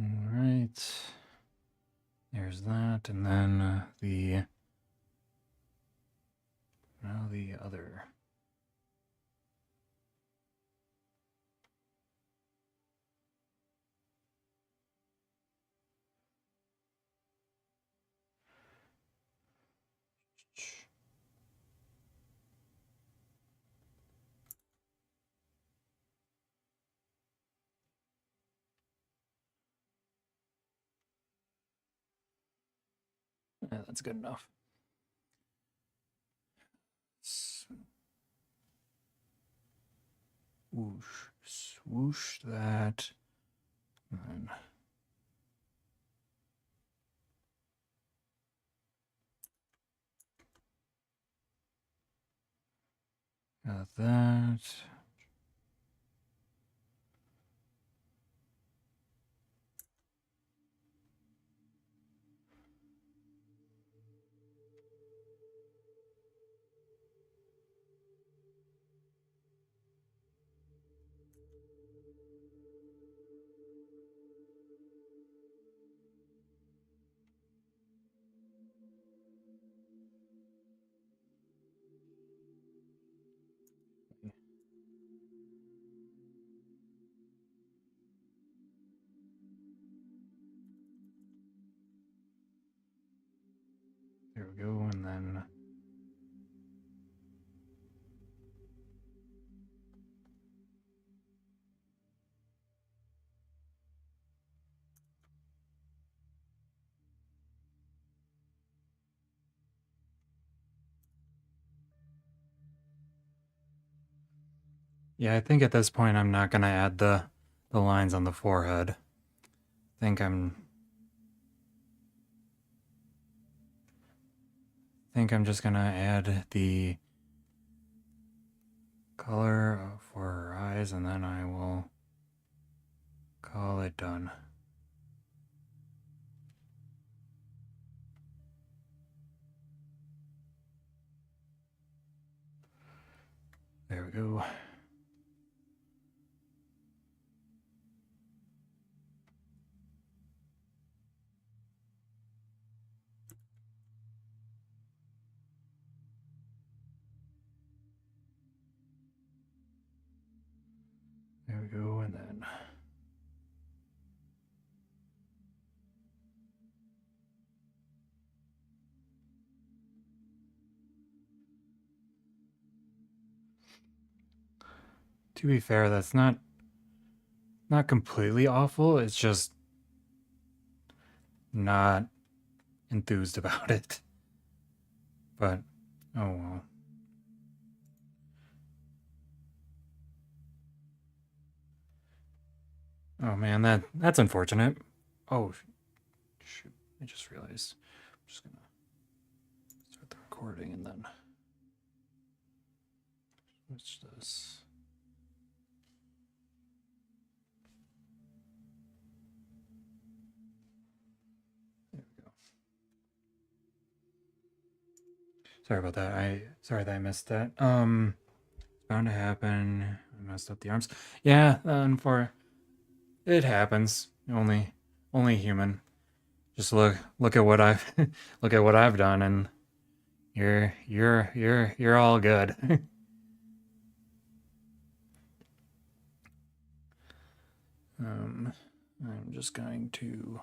All right. There's that, and then now the other. Yeah, that's good enough. Swoosh, swoosh that, and got that. There we go, and then yeah, I think at this point I'm not gonna add the lines on the forehead. Think I'm just gonna add the color for her eyes, and then I will call it done. There we go. There we go, and then to be fair, that's not completely awful. It's just not enthused about it. But oh well. Oh man, that's unfortunate. Oh shoot! I just realized. I'm just gonna start the recording and then switch this. There we go. Sorry about that. Sorry that I missed that. It's bound to happen. I messed up the arms. Yeah, for it happens. Only human. Just look at what I've look at what I've done, and you're all good. I'm just going to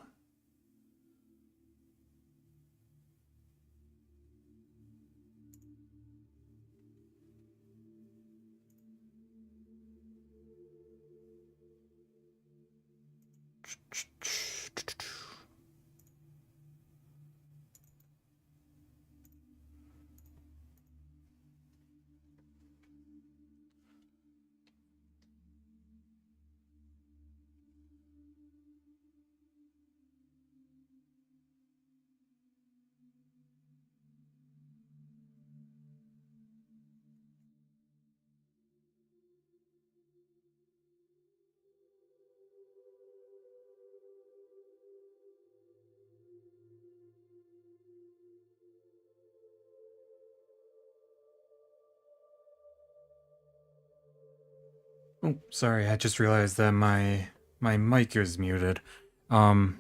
Oh, sorry, I just realized that my mic is muted. Um,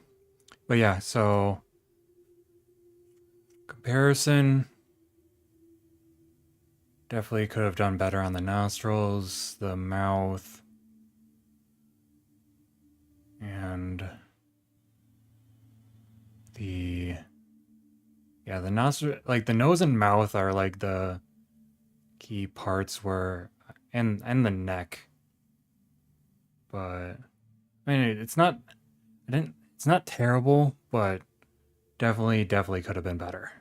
but yeah, so comparison definitely could have done better on the nostrils, the mouth, and the yeah, the nostril, like the nose and mouth are like the key parts where, and the neck. But I mean, it's not. I didn't. It's not terrible, but definitely could have been better.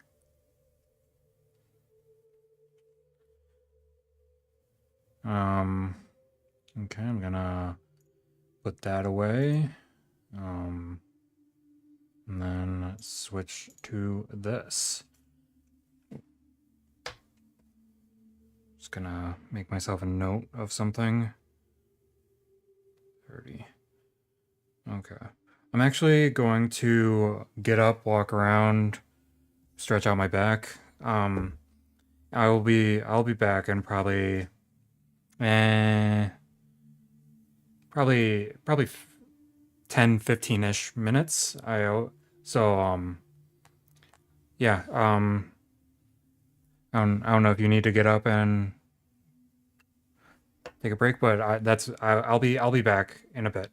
Um. Okay, I'm gonna put that away. Um. And then switch to this. Just gonna make myself a note of something. 30. Okay. I'm actually going to get up, walk around, stretch out my back. I'll be back in eh probably 10 15ish minutes. So yeah, I don't know if you need to get up and take a break, but I'll be back in a bit.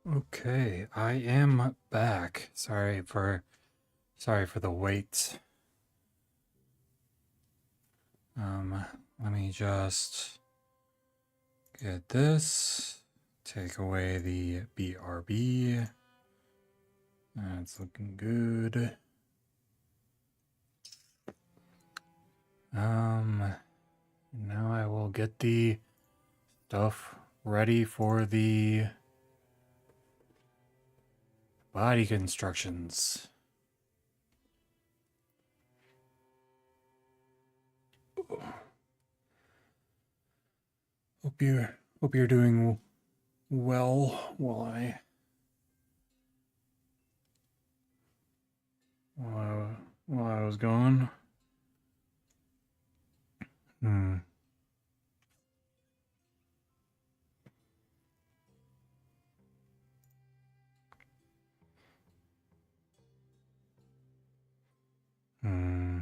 Okay, I am back. Sorry for the wait. Let me just get this. Take away the BRB. That's looking good. Now I will get the stuff ready for the body constructions. Hope you're doing well while I was gone. Hmm. Hmm.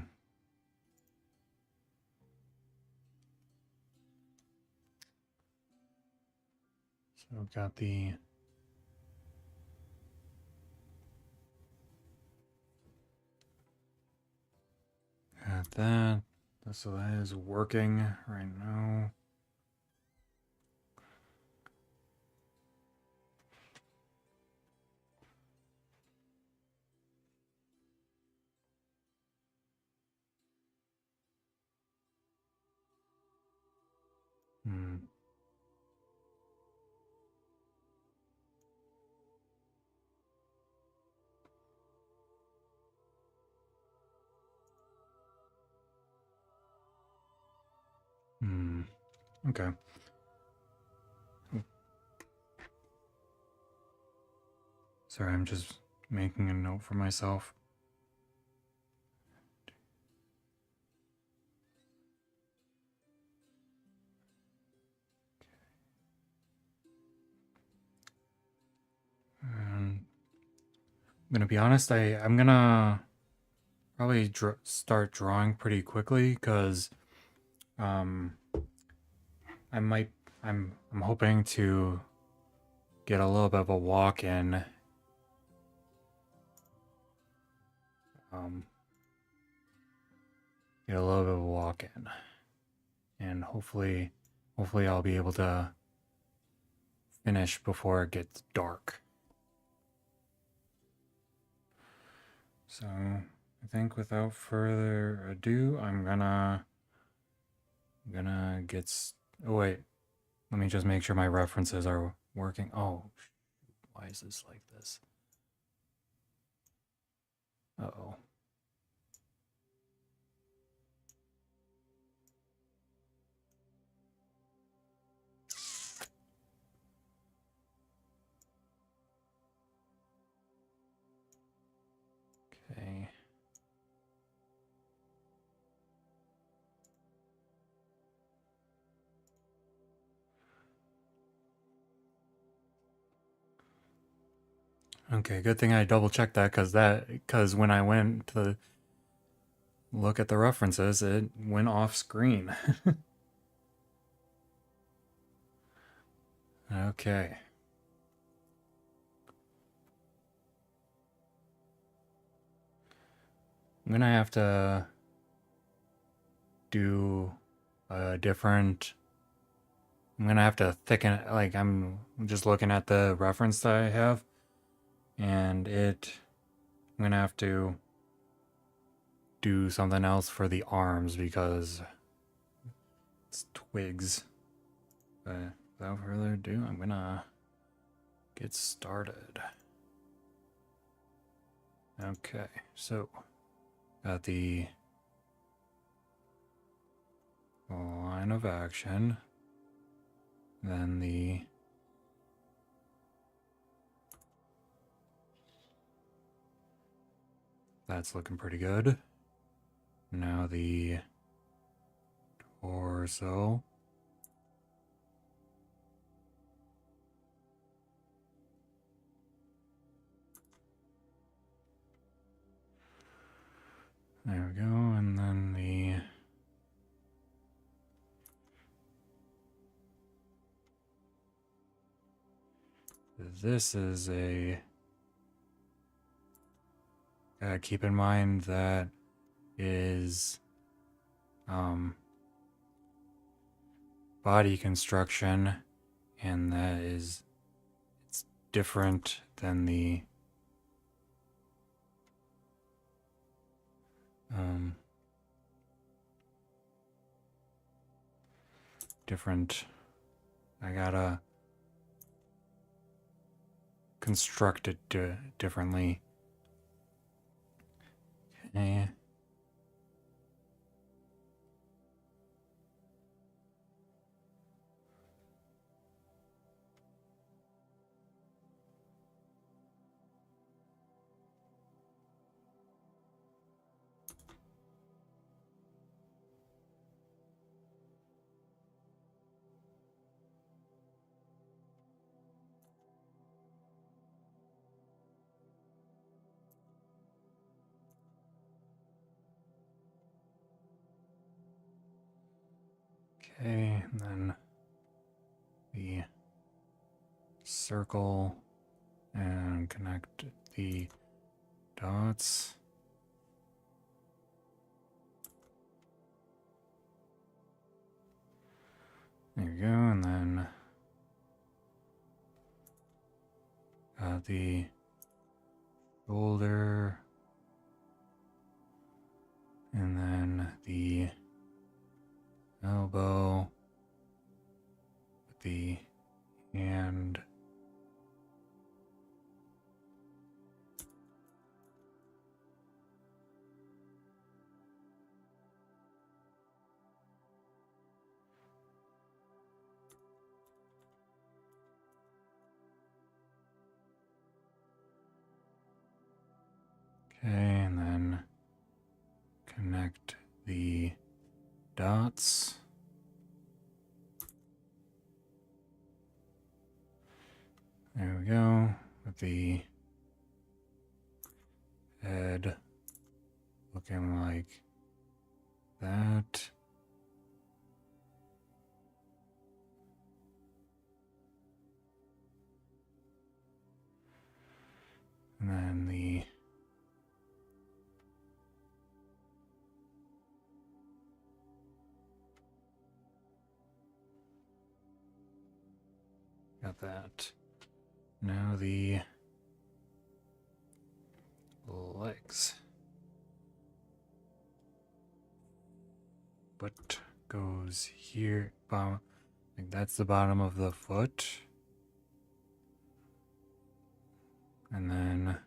So I've got that. So that is working right now. Hmm. Hmm. Okay. Sorry, I'm just making a note for myself. And I'm gonna be honest. I'm gonna probably start drawing pretty quickly because um I might I'm hoping to get a little bit of a walk in. Um, get a little bit of a walk in, and hopefully I'll be able to finish before it gets dark. So I think without further ado, I'm gonna oh wait, let me just make sure my references are working. Oh, why is this like this? Uh-oh. Okay. Okay, good thing I double checked that because when I went to look at the references, it went off screen. Okay. I'm gonna have to do a different. I'm gonna have to thicken it. Like I'm just looking at the reference that I have, and I'm gonna have to do something else for the arms because it's twigs. But without further ado, I'm gonna get started. Okay, so got the line of action, then that's looking pretty good. Now the torso. There we go, and then this is a... keep in mind that is body construction, and that is, it's different than the different. I gotta construct it differently. Okay. Okay, and then the circle and connect the dots. There you go, and then the shoulder, and then the elbow, the hand. Okay, and then connect the dots. There we go, with the head looking like that. And then the got that. Now the legs. Foot goes here, bottom. Like that's the bottom of the foot. And then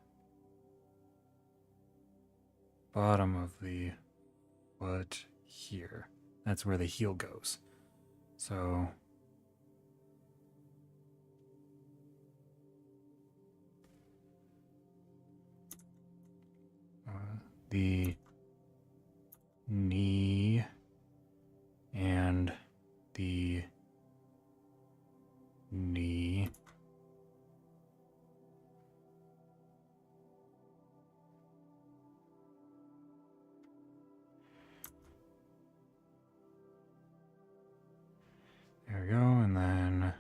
bottom of the foot here. That's where the heel goes. So the knee and the knee. There we go, and then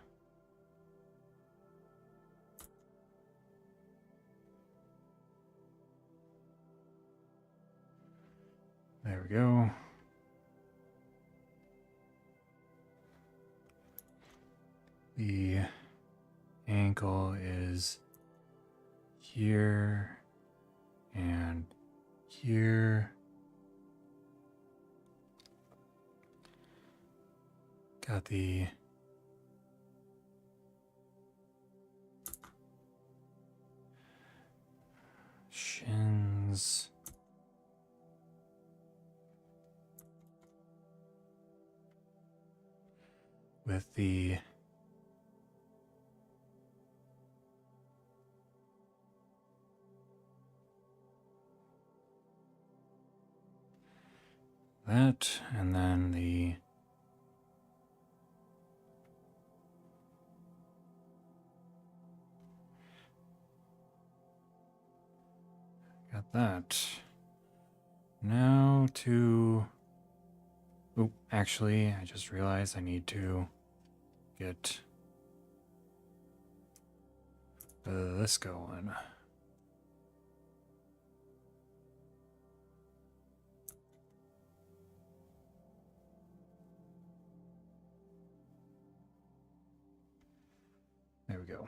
there we go. The ankle is here and here. Got the shins. With the that, and then the got that. Now to... Oh, actually, I just realized I need to get this going? There we go.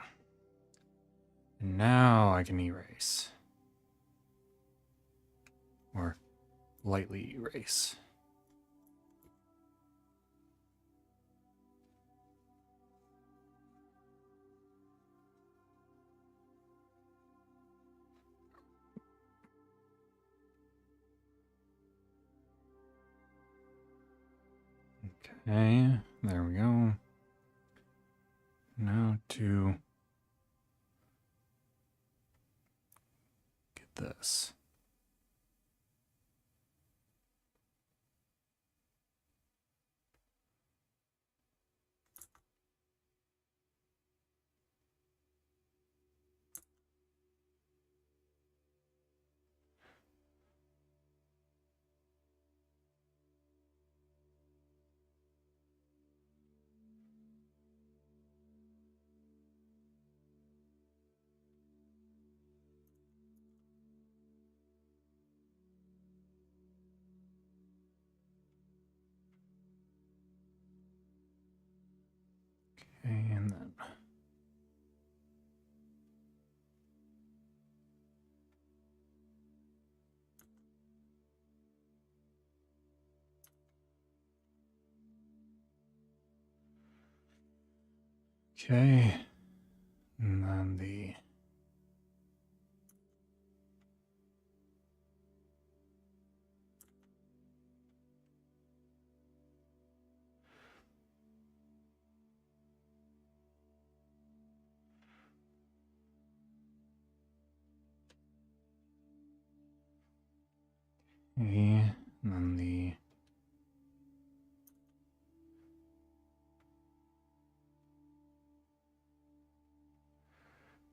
And now I can erase. Or lightly erase. Okay, there we go. Now to get this. Okay, and then okay, and then the and then the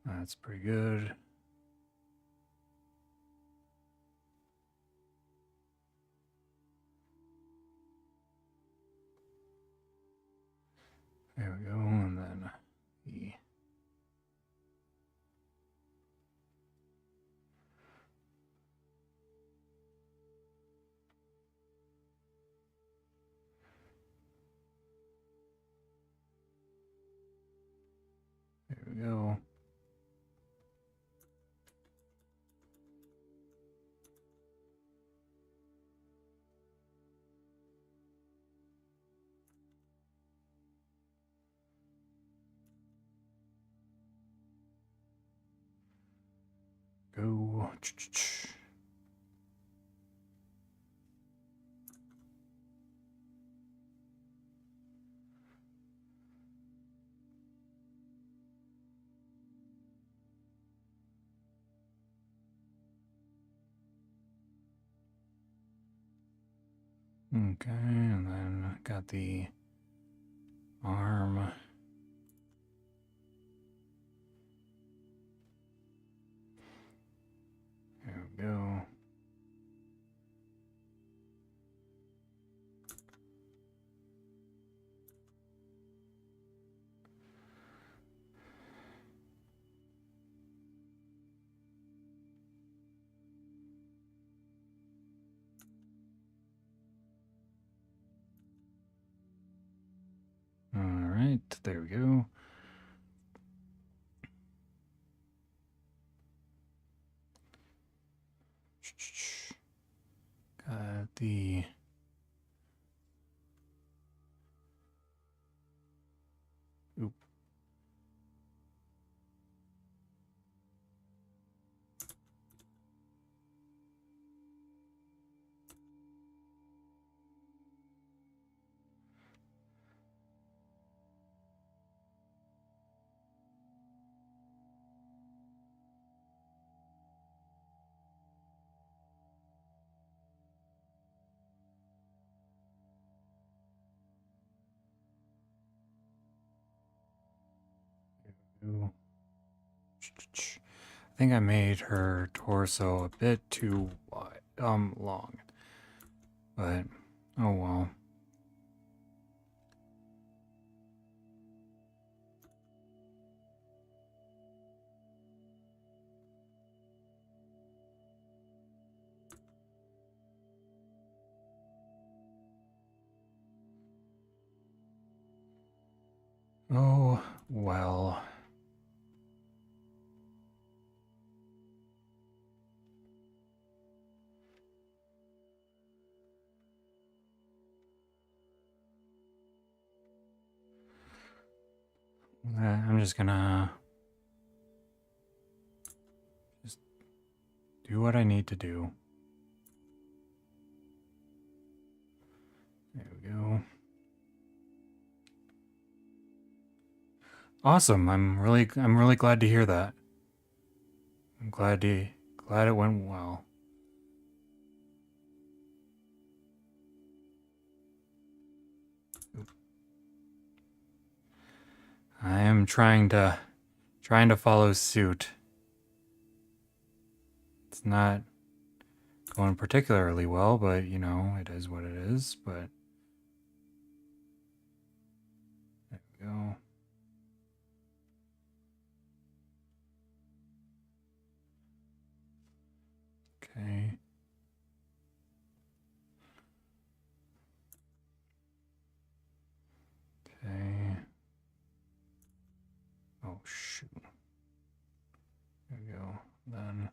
that's pretty good. There we go, and then the there we go. Go. Okay, and then got the arm. There we go. All right, there we go. Got the oop. I think I made her torso a bit too wide, long, but oh well. Oh, well. I'm just gonna just do what I need to do. There we go. Awesome. I'm really glad to hear that. I'm glad it went well. I am trying to follow suit. It's not going particularly well, but you know, it is what it is, but there we go. Okay. Okay. Oh shoot. There we go. Then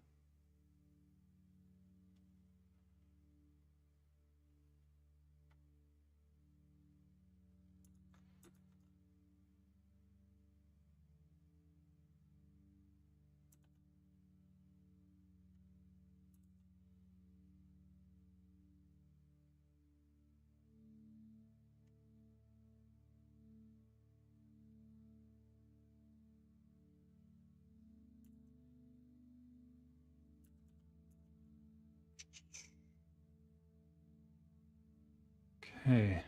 okay.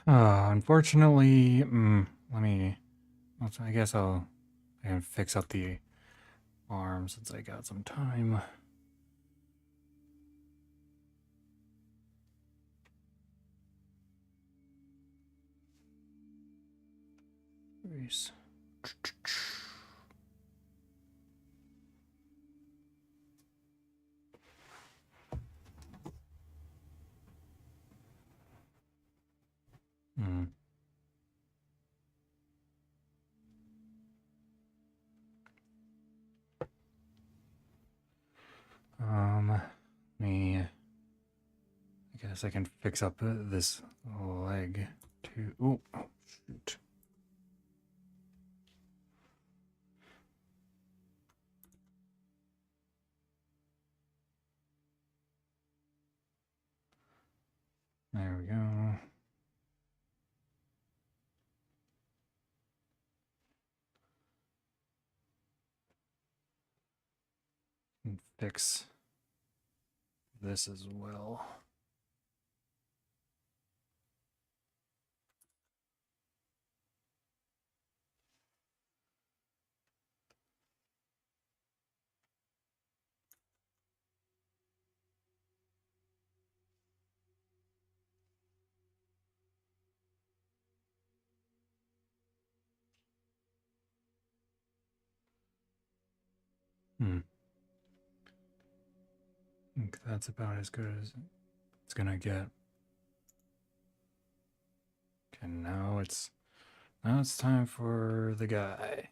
Unfortunately, let me. I guess I can fix up the arm since I got some time. Grease. Hmm. Me. I guess I can fix up this leg too. Oh, shoot. There we go. And fix this as well. I think that's about as good as it's gonna get. Okay, now it's time for the guy.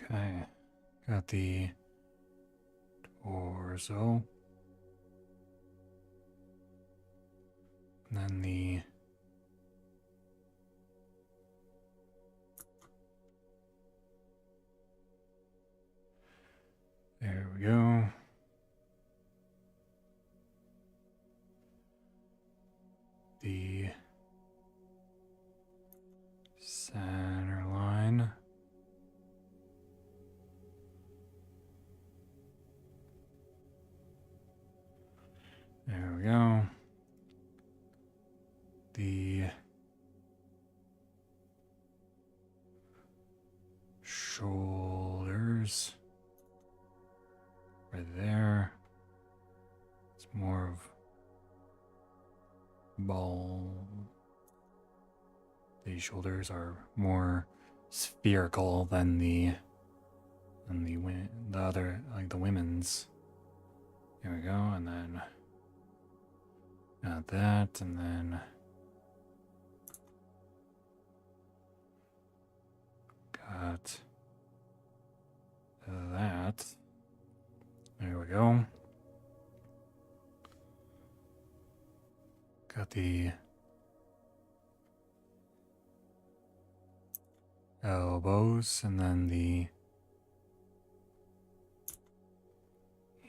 Okay, got the torso. And then the there we go. The center line. There we go. The shoulders right there. It's more of ball. the shoulders are more spherical than the other, like the women's. Here we go, and then got that, and then got that. There we go. Got the elbows, and then the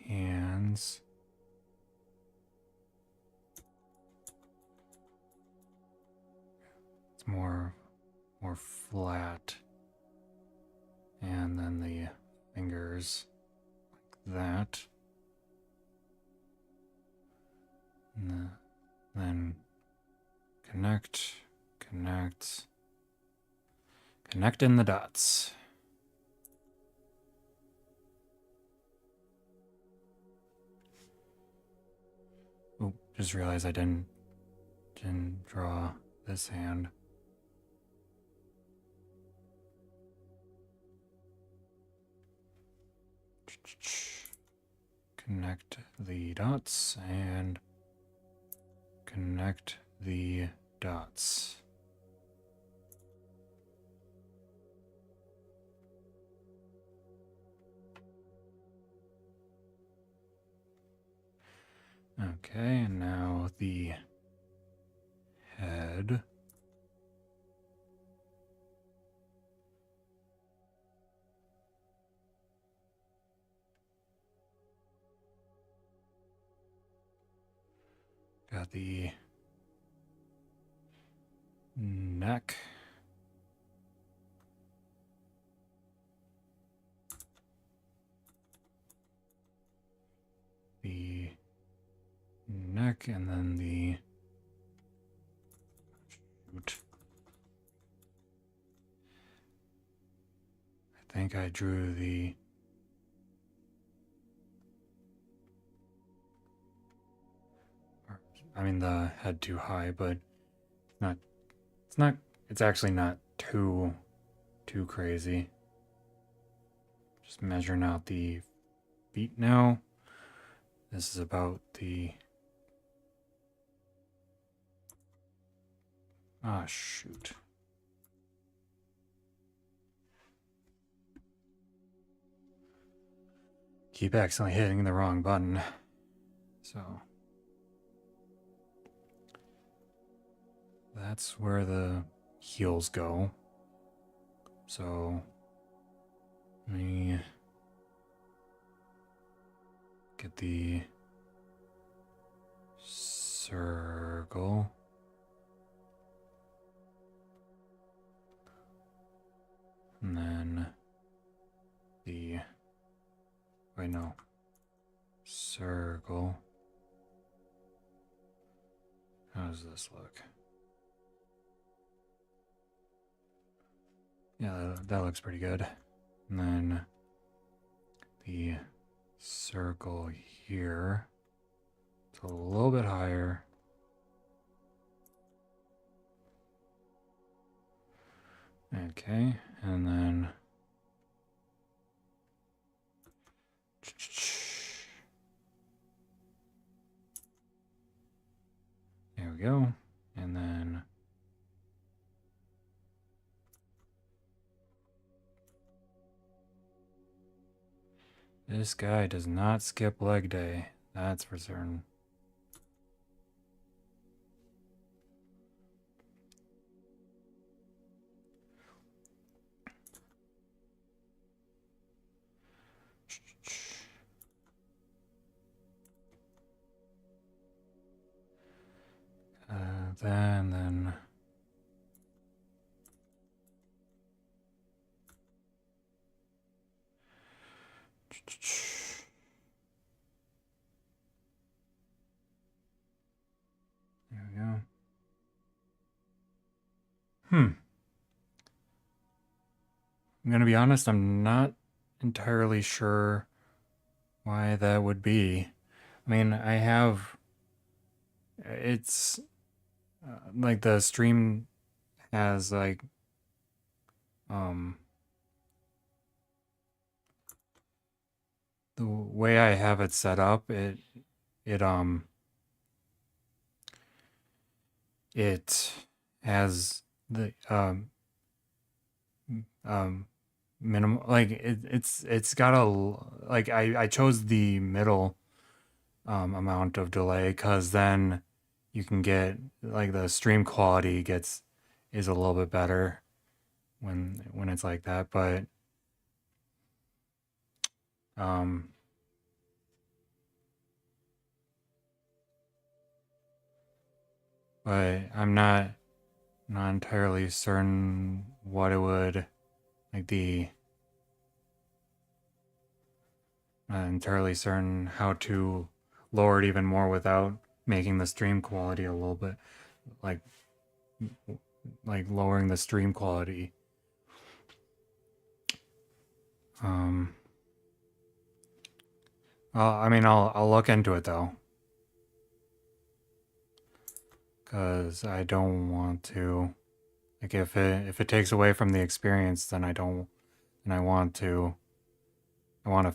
hands. It's more flat. And then the fingers like that. And then connect in the dots. Oh, just realized I didn't draw this hand. Connect the dots and connect the dots. Okay, and now the head. Got the neck. The neck, and then the shoot. I think I drew the the head too high, but it's actually not too crazy. Just measuring out the feet now. This is about the shoot. Keep accidentally hitting the wrong button. So that's where the heels go. So let me get the circle. And then the, wait, no, circle. How does this look? Yeah, that looks pretty good. And then the circle here. It's a little bit higher. Okay, and then there we go. And then this guy does not skip leg day, that's for certain. Then there we go. I'm gonna be honest, I'm not entirely sure why that would be. I mean, I have, it's like the stream has like um the way I have it set up, it it has the um minimum, like it's got a like I chose the middle amount of delay because then you can get like the stream quality gets is a little bit better when it's like that, um but I'm not entirely certain what it would like the not entirely certain how to lower it even more without making the stream quality a little bit like lowering the stream quality. Um, I mean, I'll look into it though, because I don't want to like if it takes away from the experience, then I don't, and I want to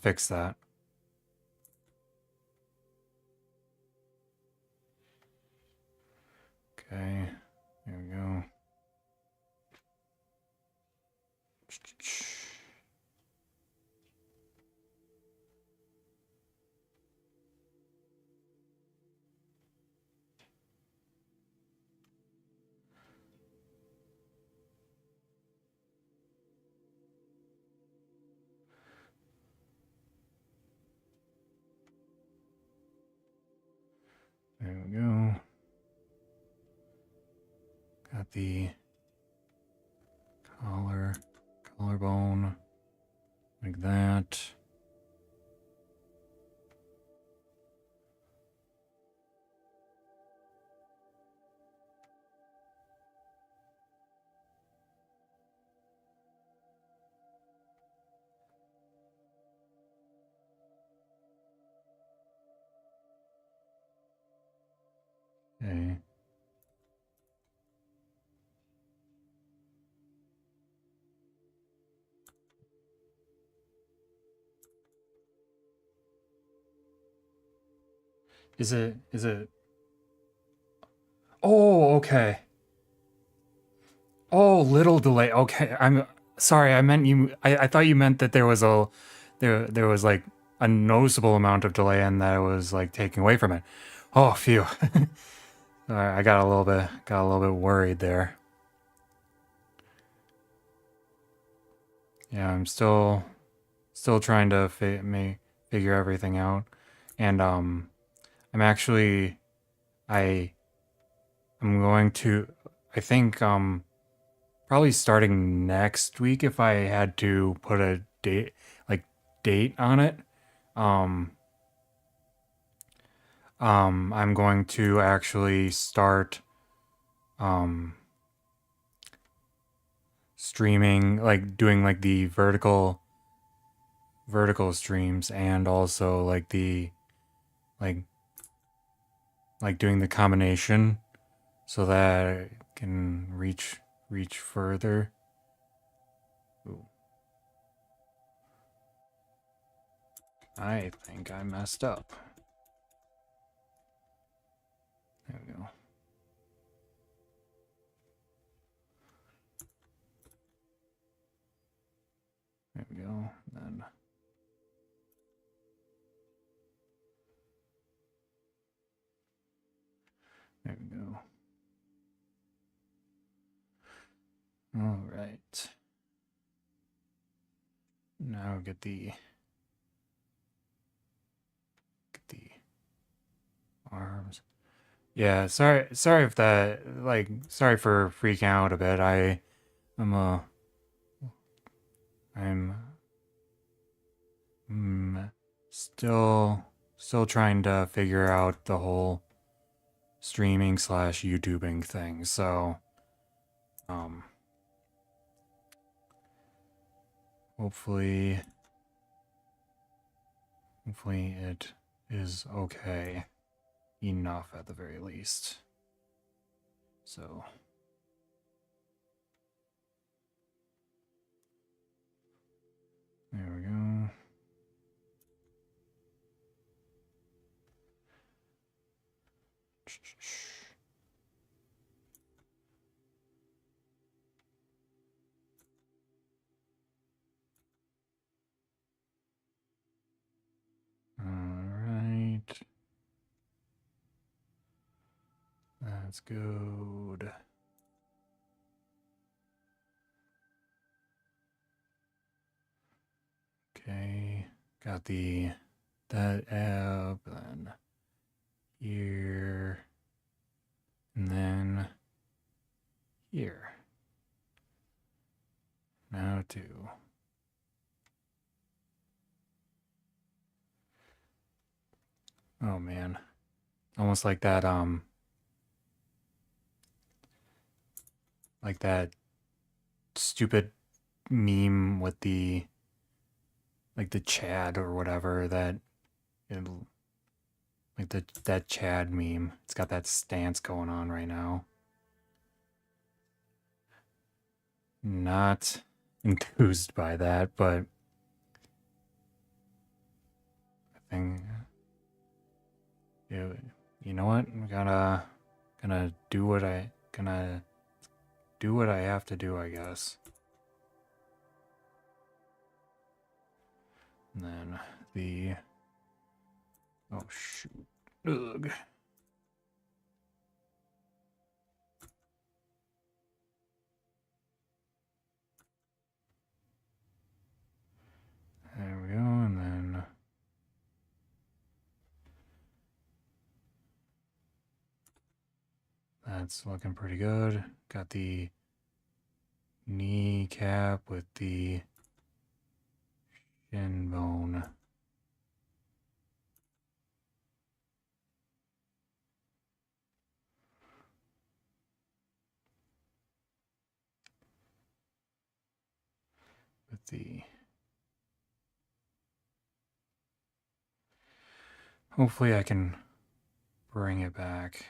fix that. Okay, there we go. There we go. Got the collarbone like that. Okay. Is it Oh, okay. Oh, little delay. Okay. I'm sorry. I meant you I thought you meant that there was like a noticeable amount of delay and that it was like taking away from it. Oh, phew. I got a little bit worried there. Yeah, I'm still trying to figure everything out. And I'm actually I I'm going to I think probably starting next week if I had to put a like date on it. Um I'm going to actually start um streaming, like doing like the vertical streams, and also like the like doing the combination so that it can reach further. Ooh, I think I messed up. There we go. There we go. Then there we go. All right. Now get the arms. Yeah, sorry if that like sorry for freaking out a bit. I'm uh I'm mm, still trying to figure out the whole streaming slash YouTubing thing. So um hopefully it is okay enough at the very least. So There we go. All right. That's good. Okay. Got that app, then here, and then here. Now to oh man. Almost like that stupid meme with the Chad or whatever that Chad meme. It's got that stance going on right now. Not enthused by that, but I think you know what? I'm gonna do what I have to do, I guess. And then oh shoot. Ugh. There we go, and then that's looking pretty good. Got the kneecap with the shin bone. With the hopefully I can bring it back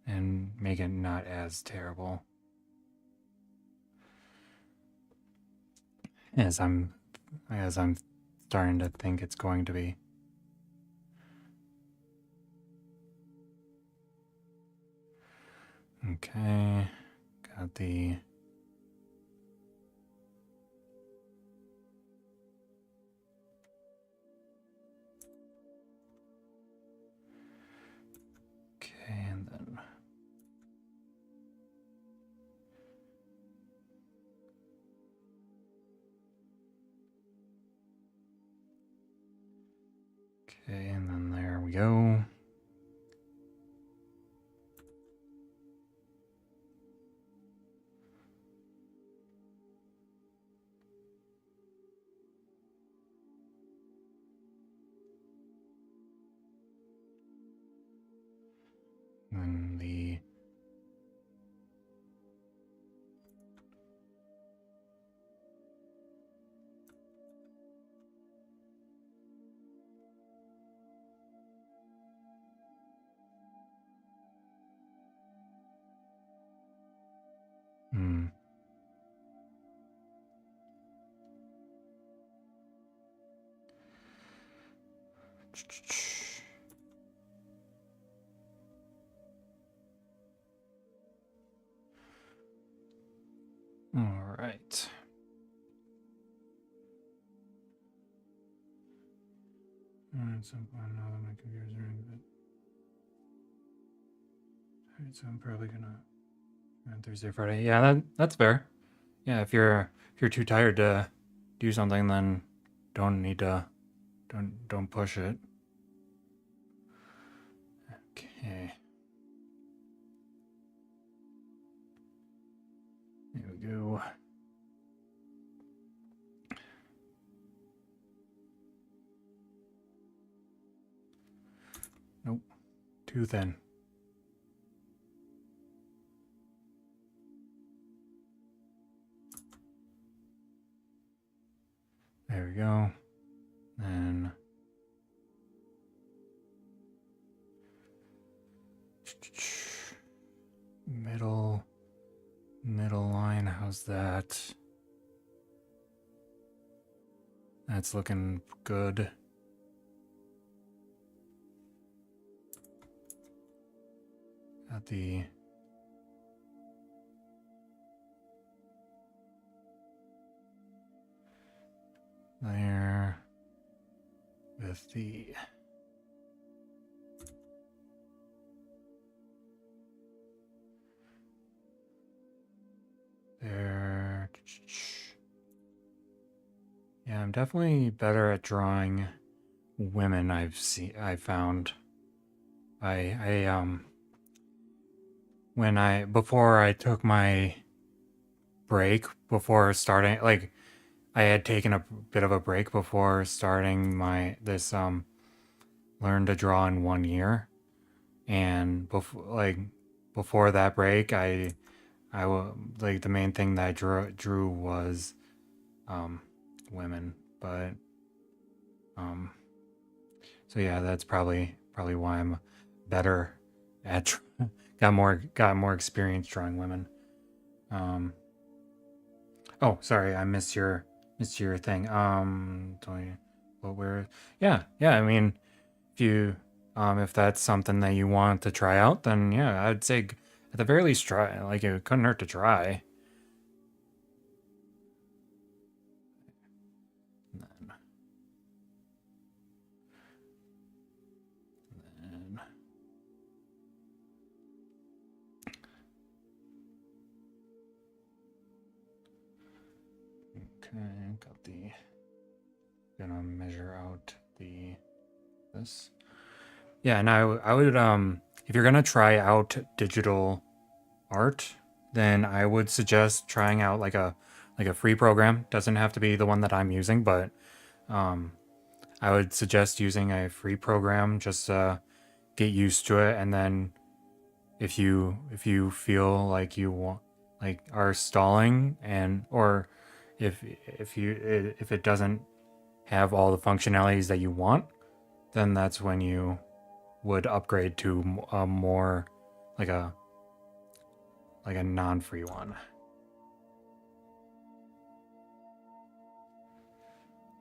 and make it not as terrible as I'm starting to think it's going to be. Okay, got the okay, and then okay, and then there we go. And the all right. At some point now that my computer's running a bit. Alright, so I'm probably gonna on Thursday, Friday. Yeah, that's fair. Yeah, if you're too tired to do something, then don't push it. Okay. There we go. Nope. Too thin. There we go. Then middle Middle line, how's that? That's looking good. Got the there with the there. Yeah, I'm definitely better at drawing women. I found I when I before I took my break before starting, like I had taken a bit of a break before starting my this learn to draw in 1 year, and before that break like the main thing that I drew was um women, but um so yeah, that's probably why I'm better at got more experience drawing women. um Oh, sorry, I missed your thing. Tell me what we're yeah, yeah. I mean, if you if that's something that you want to try out, then yeah, I'd say at the very least try. Like it couldn't hurt to try. And then okay, got the gonna measure out the this. Yeah, and I would if you're gonna try out digital art, then I would suggest trying out like a free program. Doesn't have to be the one that I'm using, but um, I would suggest using a free program just to get used to it, and then if you feel like you want like are stalling and or if it doesn't have all the functionalities that you want, then that's when you would upgrade to a more like a like a non-free one.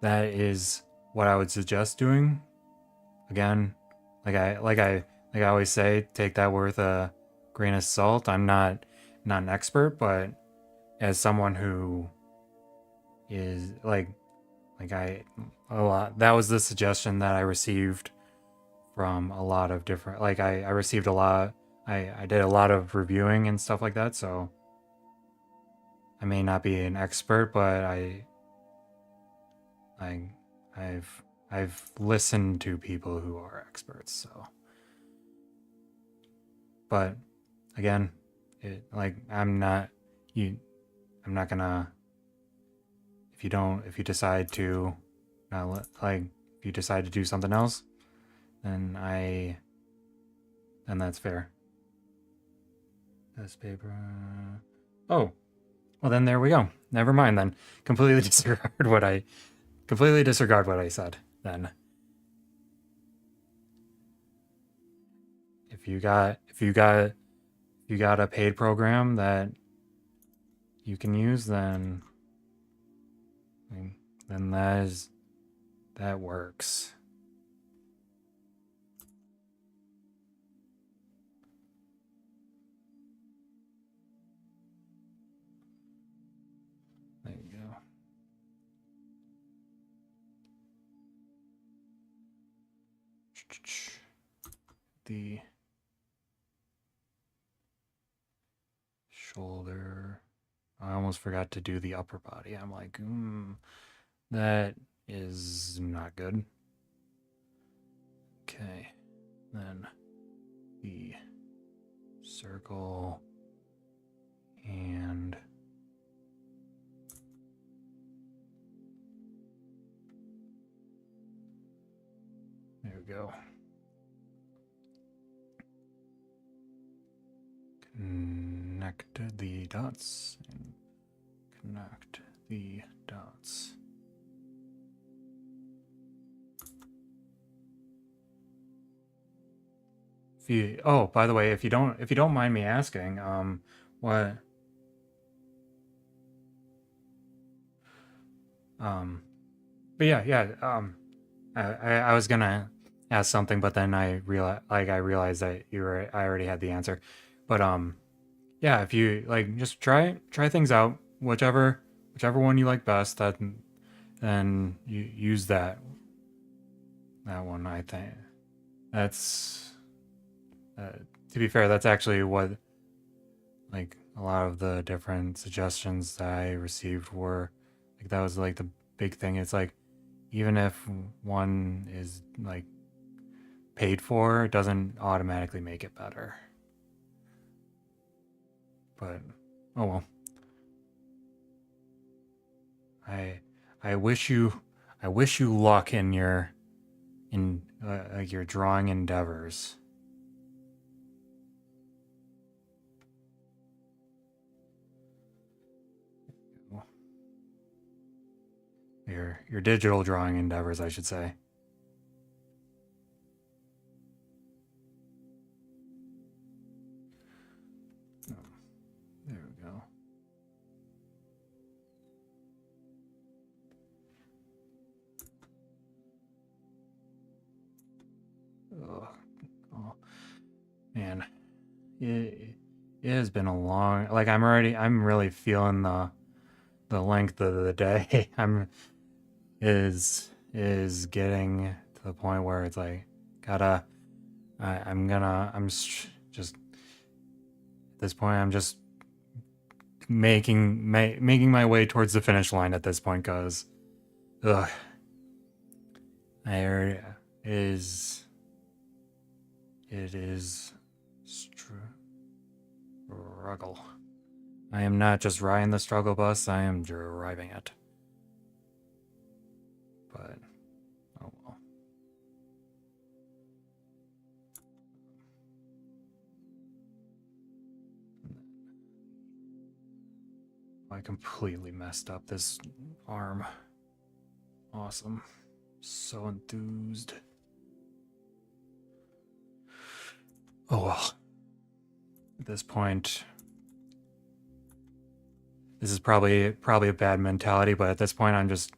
That is what I would suggest doing. Again, like I always say, take that with a grain of salt. I'm not an expert, but as someone who is like I a lot that was the suggestion that I received from a lot of different I received a lot I did a lot of reviewing and stuff like that, so I may not be an expert, but I I've listened to people who are experts, so but again, it like you I'm not gonna if you decide to not like if you decide to do something else, then then that's fair. This paper. Oh, well then there we go. Never mind then. Completely disregard what I said. Then if you got a paid program that you can use, then that works. There you go. The shoulder. I almost forgot to do the upper body. I'm like, that is not good. Okay, then the circle and there we go. Connect the dots and connect the dots. If you, oh, by the way, if you don't mind me asking, what But I was gonna ask something, but then I realized that I already had the answer. But yeah, if you like, just try things out, whichever one you like best. Then you use that one. I think that's uh, to be fair, that's actually what like a lot of the different suggestions that I received were like that was like the big thing. It's like even if one is like paid for, it doesn't automatically make it better. But oh well. I I wish you luck in your drawing endeavors. Your digital drawing endeavors, I should say. Oh, there we go. Ugh. Oh man, it has been a long. Like I'm really feeling the length of the day. Is getting to the point where it's like gotta just at this point I'm just making my way towards the finish line at this point because ugh I is it is struggle. I am not just riding the struggle bus, I am driving it. But oh well. I completely messed up this arm. Awesome. So enthused. Oh well. At this point, this is probably a bad mentality, but at this point I'm just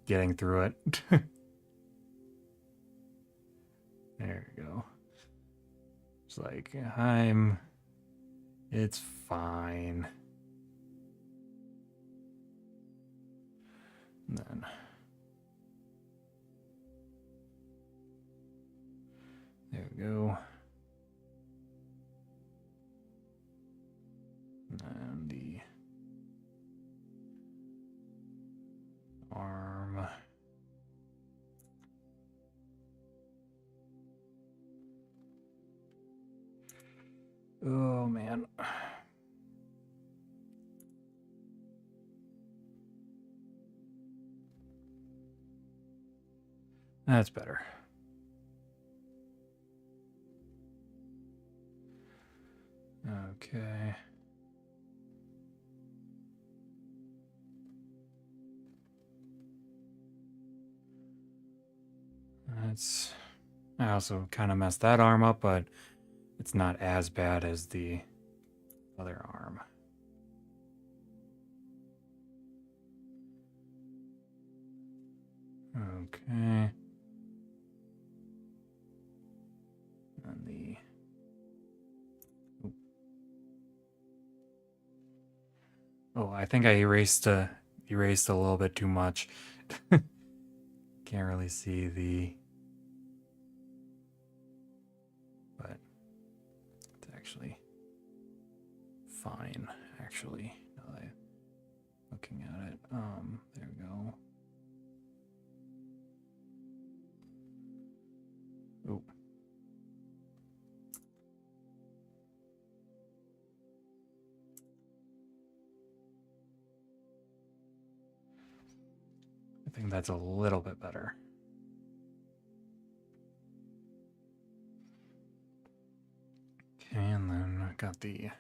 getting through it. There we go. It's like it's fine. And then there we go. And the arm. Oh man. That's better. Okay. That's I also kind of messed that arm up, but it's not as bad as the other arm. Okay. And the oh, I think I erased a little bit too much. Can't really see the but it's actually fine actually now that I'm looking at it. There we go. Oh. I think that's a little bit better. Okay, and then I got get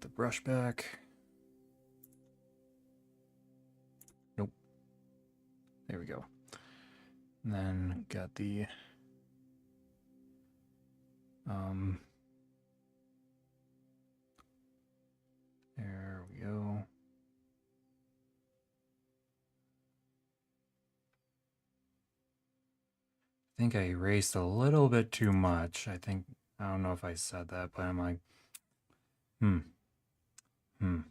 the brush back. Nope. There we go. And then got the there we go. think I erased a little bit too much. I don't know if I said that, but I'm like, hmm, hmm.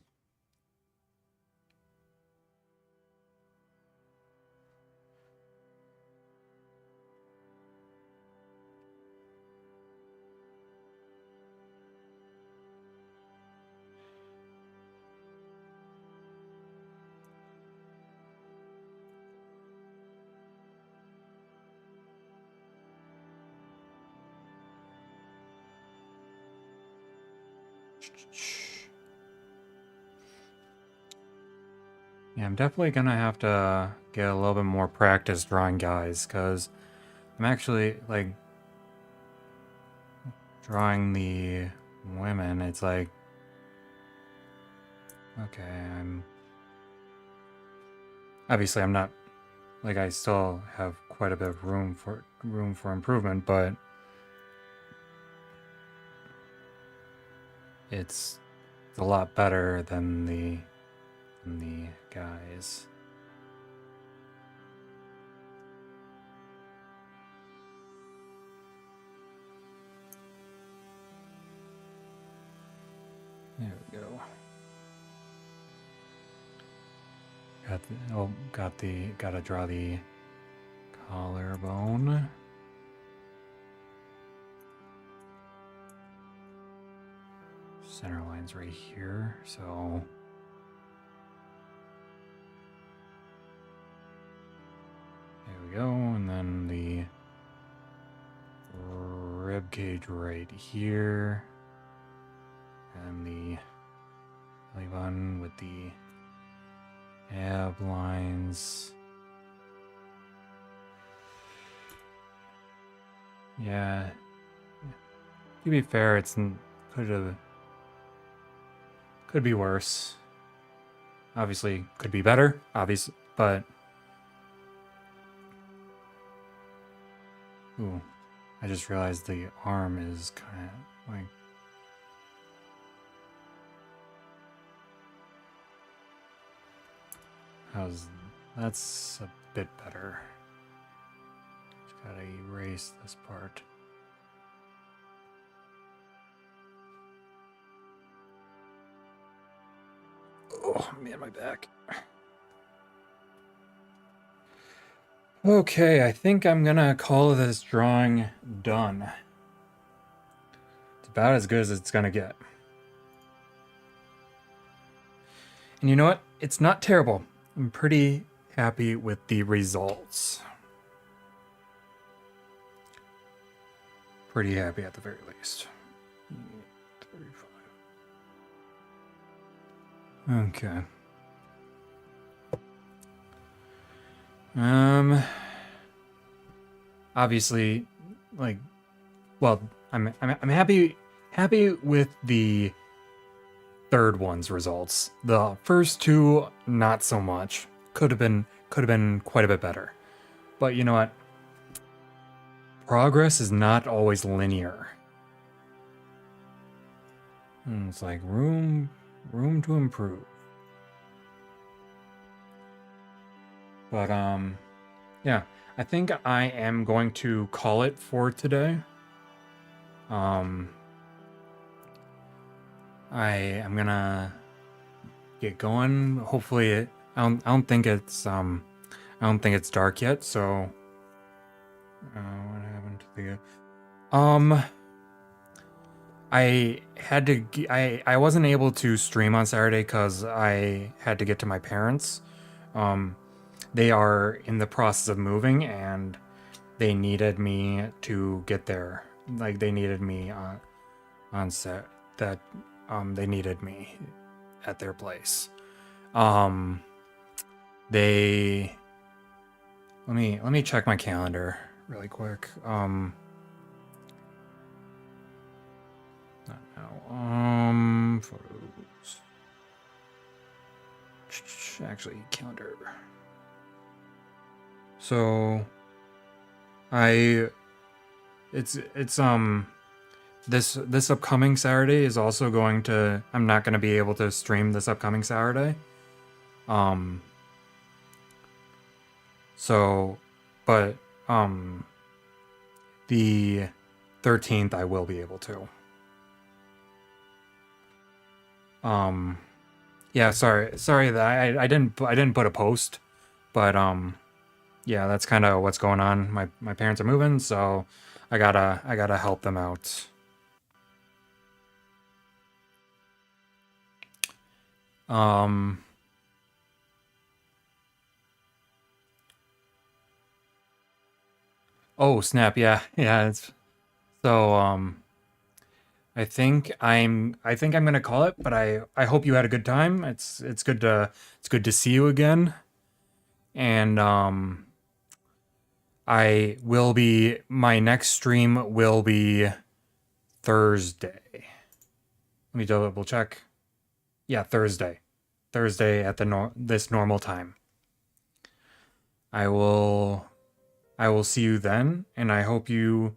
Yeah, I'm definitely gonna have to get a little bit more practice drawing guys, because I'm actually, like, drawing the women. It's like, okay, obviously I'm not, like, I still have quite a bit of room for improvement, but it's a lot better than the guys. There we go. Gotta draw the collarbone. Center line's right here, so there we go, and then the rib cage right here, and the belly button with the ab lines. Yeah, to be fair, could be worse. Obviously, could be better, obviously, but ooh, I just realized the arm is kind of like, that's a bit better. Just gotta erase this part. Oh man, my back. Okay, I think I'm gonna call this drawing done. It's about as good as it's gonna get. And you know what? It's not terrible. I'm pretty happy with the results. Pretty happy at the very least. 35. Okay. Obviously, like, well, I'm happy with the third one's results. The first two, not so much. Could have been quite a bit better. But you know what? Progress is not always linear. It's like room to improve. But yeah, I think I am going to call it for today. I am gonna get going. Hopefully, I don't think it's dark yet. So, what happened to the? I wasn't able to stream on Saturday because I had to get to my parents. They are in the process of moving and they needed me to get there. Like they needed me on set. That they needed me at their place. They let me check my calendar really quick. Not now. Photos. Actually, calendar. So, it's this upcoming Saturday is also going to. I'm not going to be able to stream this upcoming Saturday. So, but the 13th I will be able to. Yeah, sorry that I didn't put a post, but yeah, that's kind of what's going on. My parents are moving, so I gotta help them out. Um, oh snap, yeah, yeah. It's so I think I'm gonna call it, but I hope you had a good time. It's good to see you again, and my next stream will be Thursday. Let me double check. Yeah, Thursday. Thursday at this normal time. I will I will see you then, and I hope you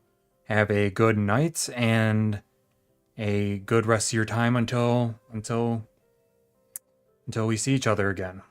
have a good night and a good rest of your time until we see each other again.